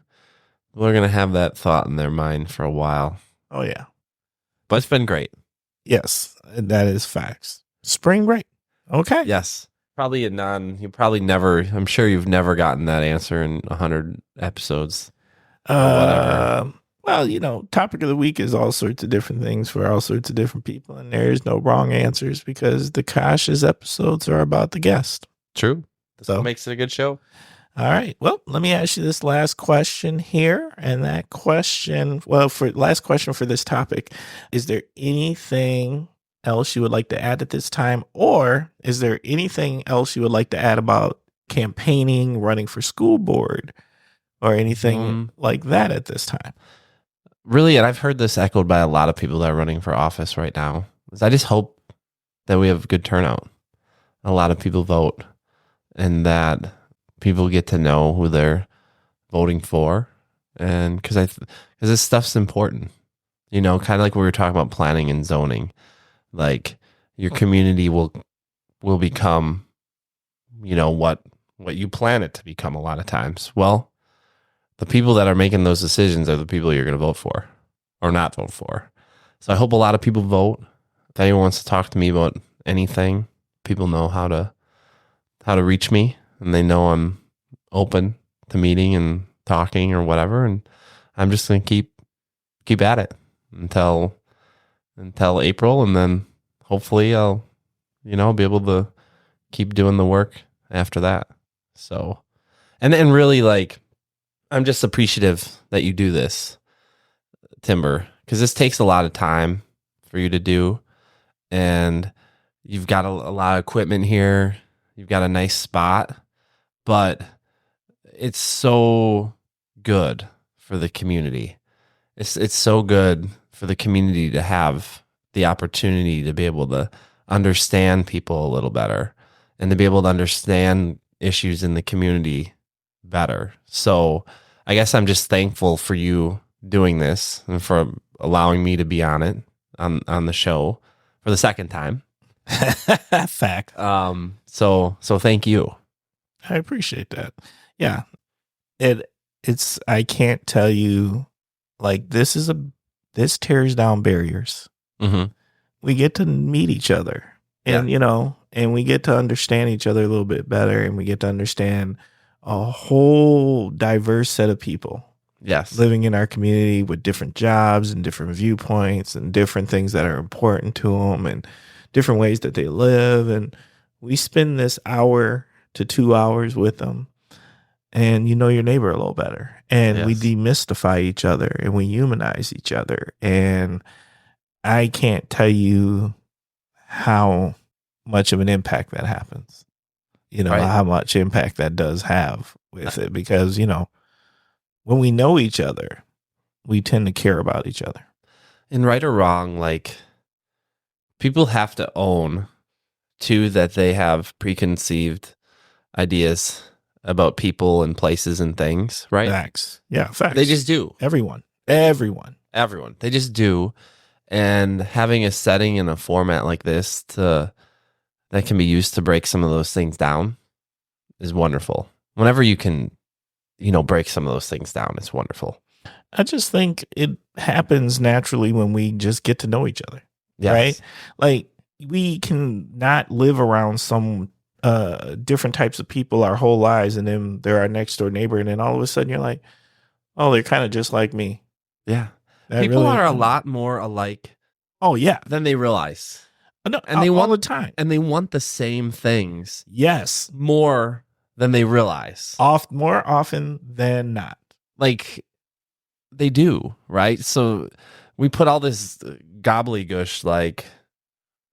gonna have that thought in their mind for a while. Oh yeah, but it's been great. Yes, that is facts. Spring break. Okay. Yes. Probably you probably never, I'm sure you've never gotten that answer in 100 episodes. Well, topic of the week is all sorts of different things for all sorts of different people. And there is no wrong answers because the Kosh's episodes are about the guest. True. So what makes it a good show. All right. Well, let me ask you this last question here. And that question, last question for this topic, is there anything else you would like to add at this time? Or is there anything else you would like to add about campaigning, running for school board, or anything like that at this time? Really, and I've heard this echoed by a lot of people that are running for office right now. I just hope that we have good turnout. A lot of people vote and that people get to know who they're voting for. And because this stuff's important, kind of like we were talking about planning and zoning. Like your community will become, what you plan it to become a lot of times. Well, the people that are making those decisions are the people you're going to vote for or not vote for. So I hope a lot of people vote. If anyone wants to talk to me about anything, people know how to reach me, and they know I'm open to meeting and talking or whatever. And I'm just going to keep at it until April, and then hopefully I'll be able to keep doing the work after that. So, and really, like, I'm just appreciative that you do this, Timber, because this takes a lot of time for you to do, and you've got a lot of equipment here. You've got a nice spot, but it's so good for the community. It's so good for the community to have the opportunity to be able to understand people a little better and to be able to understand issues in the community better. So I guess I'm just thankful for you doing this and for allowing me to be on it on the show for the second time. Fact. So thank you. I appreciate that. Yeah. It's I can't tell you, like, this tears down barriers. Mm-hmm. We get to meet each other, and and we get to understand each other a little bit better, and we get to understand a whole diverse set of people. Yes. Living in our community with different jobs and different viewpoints and different things that are important to them and different ways that they live. And we spend this hour to 2 hours with them, and you know your neighbor a little better. And we demystify each other and we humanize each other. And I can't tell you how much of an impact that happens. How much impact that does have with it, because, when we know each other, we tend to care about each other. And right or wrong, like, people have to own too that they have preconceived ideas about people and places and things, right? Facts. Yeah, facts. They just do. Everyone. They just do. And having a setting and a format like this that can be used to break some of those things down is wonderful. Whenever you can, break some of those things down, it's wonderful. I just think it happens naturally when we just get to know each other. Yes. Right? Like, we can not live around some different types of people our whole lives, and then they're our next door neighbor, and then all of a sudden you're like, oh, they're kind of just like me. Yeah. That People really- are a lot more alike Oh, yeah. than they realize. No, And they all want the time. And they want the same things Yes. more than they realize. More often than not. Like, they do, right? So we put all this gobbledygook, like,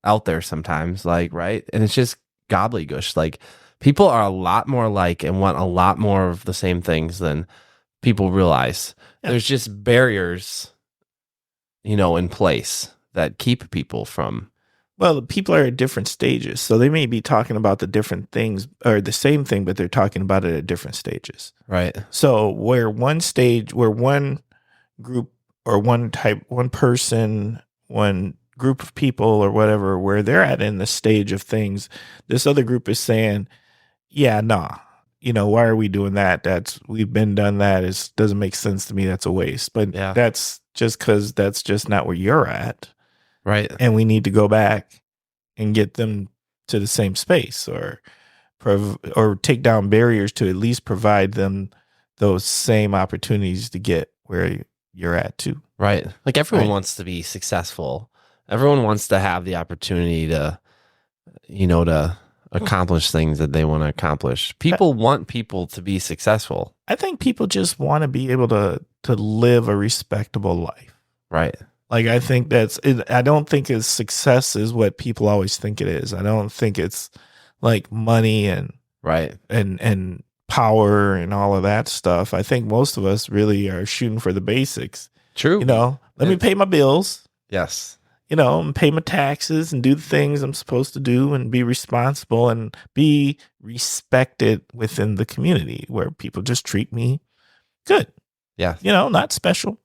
out there sometimes, like, right? And it's just gobbledygook. Like, people are a lot more alike and want a lot more of the same things than people realize. Yeah. There's just barriers, in place that keep people from. Well, the people are at different stages, so they may be talking about the different things or the same thing, but they're talking about it at different stages. Right. So where one group or one person, one group of people or whatever, where they're at in the stage of things, this other group is saying, yeah, nah, why are we doing that? We've been done that. It doesn't make sense to me. That's a waste. But that's just because that's just not where you're at. Right. And we need to go back and get them to the same space, or take down barriers to at least provide them those same opportunities to get where you're at too. Right. Like, everyone wants to be successful. Everyone wants to have the opportunity to, to accomplish things that they want to accomplish. People want people to be successful. I think people just want to be able to live a respectable life. Right. Like, I think I don't think success is what people always think it is. I don't think it's like money and right and power and all of that stuff. I think most of us really are shooting for the basics. True. Let me pay my bills. Yes. And pay my taxes and do the things I'm supposed to do and be responsible and be respected within the community, where people just treat me good. Yeah. Not special,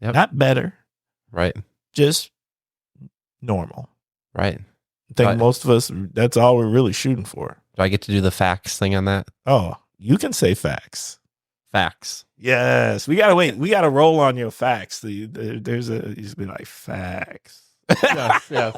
not better. Right. Just normal. Right. I think most of us, that's all we're really shooting for. Do I get to do the facts thing on that? Oh, you can say facts. Facts. Yes. We got to wait. We got to he's been like, facts. Yes.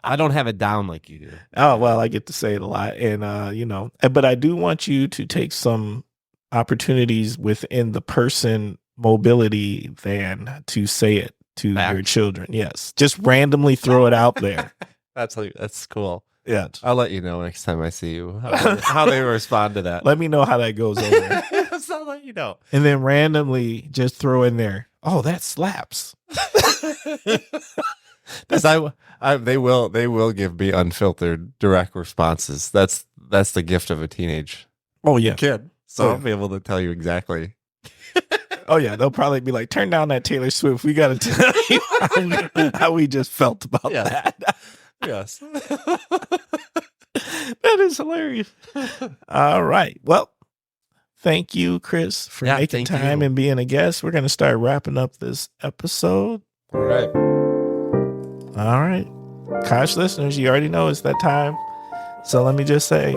I don't have it down like you do. Oh, well, I get to say it a lot. And, but I do want you to take some opportunities within the person mobility van to say it to your children. Yes. Just randomly throw it out there. That's cool. Yeah. I'll let you know next time I see you how they respond to that. Let me know how that goes over. Yes, I'll let you know. And then randomly just throw in there, oh, that slaps. They will give me unfiltered direct responses. That's the gift of a teenage kid. So I'll be able to tell you exactly. Oh yeah, they'll probably be like, turn down that Taylor Swift. We got to tell you how we just felt about that. Yes. That is hilarious. All right. Well, thank you, Chris, for Yeah, making thank time you. and being a guest. We're going to start wrapping up this episode. All right. All right. Kosh listeners, you already know it's that time. So let me just say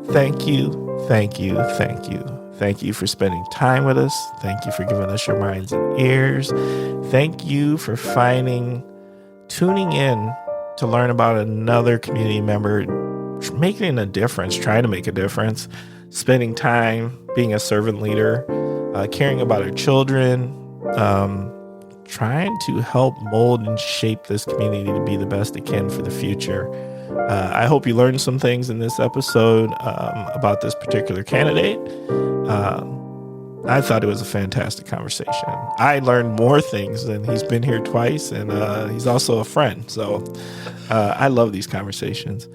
thank you, thank you, thank you. Thank you for spending time with us. Thank you for giving us your minds and ears. Thank you for tuning in to learn about another community member making a difference, trying to make a difference, spending time being a servant leader, caring about our children, trying to help mold and shape this community to be the best it can for the future. I hope you learned some things in this episode about this particular candidate. I thought it was a fantastic conversation. I learned more things than he's been here twice, and he's also a friend. So I love these conversations.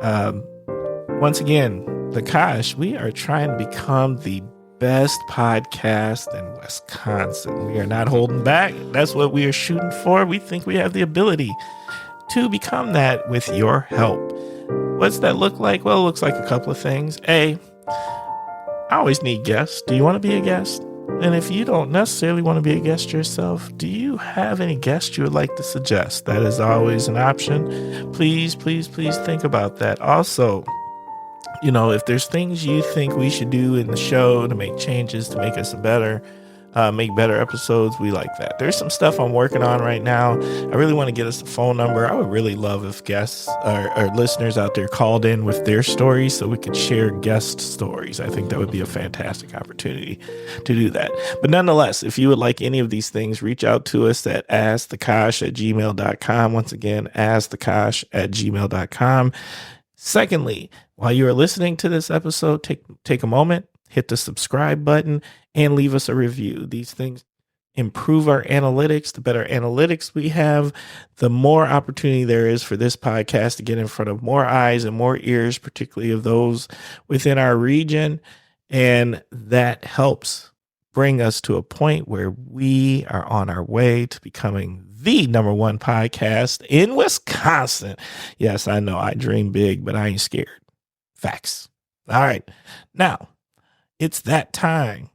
Once again, the Kosh, we are trying to become the best podcast in Wisconsin. We are not holding back. That's what we are shooting for. We think we have the ability to become that with your help. What's that look like? Well, it looks like a couple of things. A, I always need guests. Do you want to be a guest? And if you don't necessarily want to be a guest yourself, do you have any guests you would like to suggest? That is always an option. Please, please, please think about that. Also, if there's things you think we should do in the show to make changes, to make us make better episodes, we like that. There's some stuff I'm working on right now. I really want to get us a phone number. I would really love if guests or listeners out there called in with their stories so we could share guest stories. I think that would be a fantastic opportunity to do that. But nonetheless, if you would like any of these things, reach out to us at askthekosh@gmail.com. Once again, askthekosh@gmail.com. Secondly, while you are listening to this episode, take a moment, hit the subscribe button, and leave us a review. These things improve our analytics. The better analytics we have, the more opportunity there is for this podcast to get in front of more eyes and more ears, particularly of those within our region. And that helps bring us to a point where we are on our way to becoming the number one podcast in Wisconsin. Yes, I know I dream big, but I ain't scared. Facts. All right. Now, it's that time.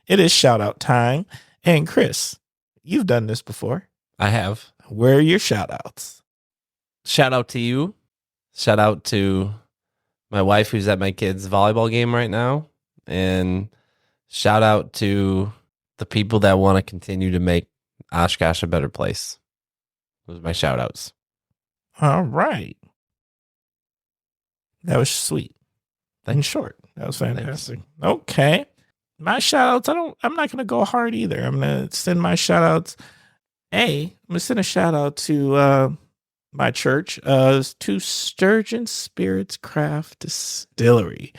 It is shout out time. And Chris, you've done this before. I have. Where are your shout outs? Shout out to you. Shout out to my wife who's at my kid's volleyball game right now. And shout out to the people that want to continue to make Oshkosh a better place. Those are my shout outs. All right. That was sweet. And short. That was fantastic. Thanks. Okay. My shout outs, I'm not gonna go hard either. I'm gonna send my shout outs. I'm gonna send a shout out to my church, to Sturgeon Spirits Craft Distillery.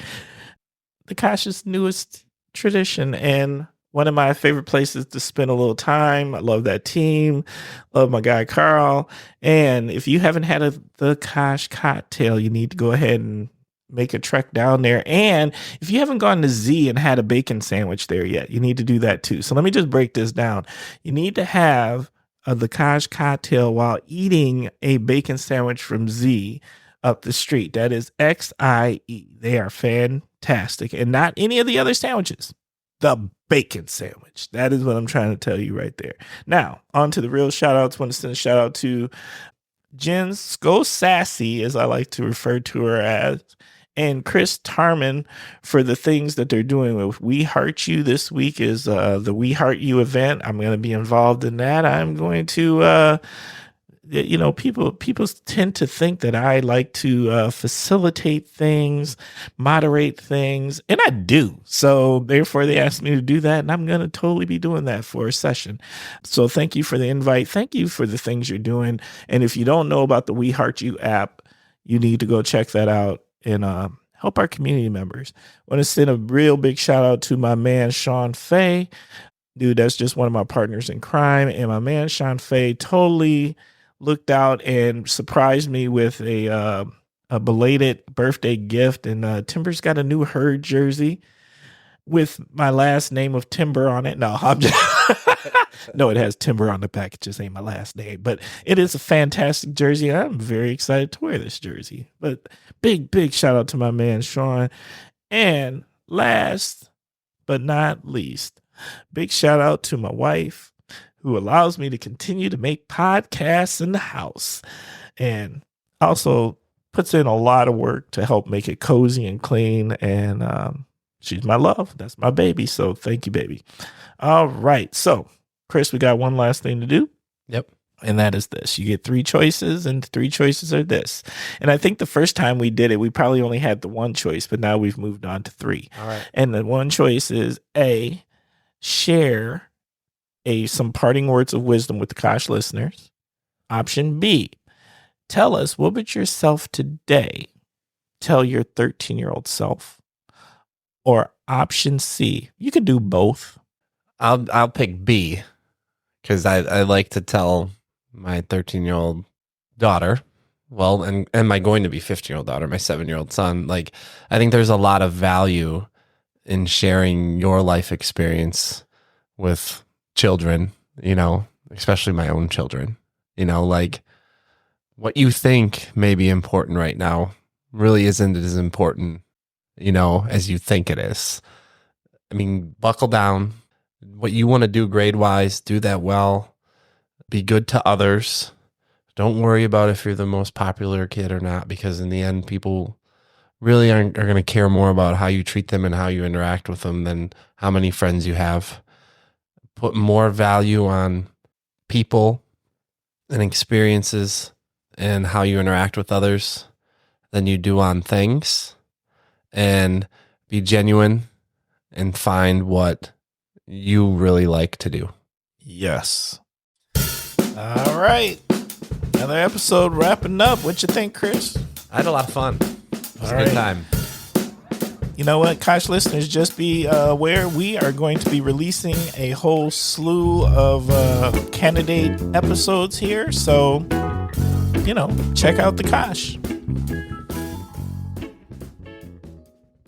The Kosh's newest tradition and one of my favorite places to spend a little time. I love that team. Love my guy, Carl. And if you haven't had the Kosh cocktail, you need to go ahead and make a trek down there. And if you haven't gone to Z and had a bacon sandwich there yet, you need to do that too. So let me just break this down. You need to have the Kosh cocktail while eating a bacon sandwich from Z up the street. That is XIE. They are fantastic. And not any of the other sandwiches. The bacon sandwich. That is what I'm trying to tell you right there. Now, on to the real shout outs. Want to send a shout out to Jen Sassy, as I like to refer to her as, and Chris Tarman for the things that they're doing with We Heart You. This week is the We Heart You event. I'm going to be involved in that. I'm going to, people tend to think that I like to facilitate things, moderate things, and I do. So therefore, they asked me to do that, and I'm going to totally be doing that for a session. So thank you for the invite. Thank you for the things you're doing. And if you don't know about the We Heart You app, you need to go check that out and help our community members. I want to send a real big shout out to my man, Sean Fay. Dude, that's just one of my partners in crime. And my man, Sean Fay, totally looked out and surprised me with a belated birthday gift. And Timber's got a new Herd jersey with my last name of Timber on it. No, I'm just no, it has Timber on the back. It just ain't my last name, but it is a fantastic jersey. I'm very excited to wear this jersey. But big shout out to my man, Sean. And last but not least, big shout out to my wife who allows me to continue to make podcasts in the house and also puts in a lot of work to help make it cozy and clean. And she's my love. That's my baby. So thank you, baby. All right. So, Chris, we got one last thing to do. Yep. And that is this. You get 3 choices, and the 3 choices are this. And I think the first time we did it, we probably only had the 1 choice, but now we've moved on to 3. All right. And the 1 choice is A, share some parting words of wisdom with the Kosh listeners. Option B, tell us what would yourself today tell your 13-year-old self. Or option C, you could do both. I'll pick B because I like to tell my 13-year-old daughter, well, and my going to be 15-year-old daughter, my 7-year-old son. Like, I think there's a lot of value in sharing your life experience with children, especially my own children. Like, what you think may be important right now really isn't as important, as you think it is. I mean, buckle down. What you want to do grade-wise, do that well. Be good to others. Don't worry about if you're the most popular kid or not, because in the end, people really are going to care more about how you treat them and how you interact with them than how many friends you have. Put more value on people and experiences and how you interact with others than you do on things. And be genuine and find what you really like to do. Yes. All right. Another episode wrapping up. What you think, Chris? I had a lot of fun. It was a good time. You know what, Kosh listeners, just be aware we are going to be releasing a whole slew of candidate episodes here. So, check out the Kosh.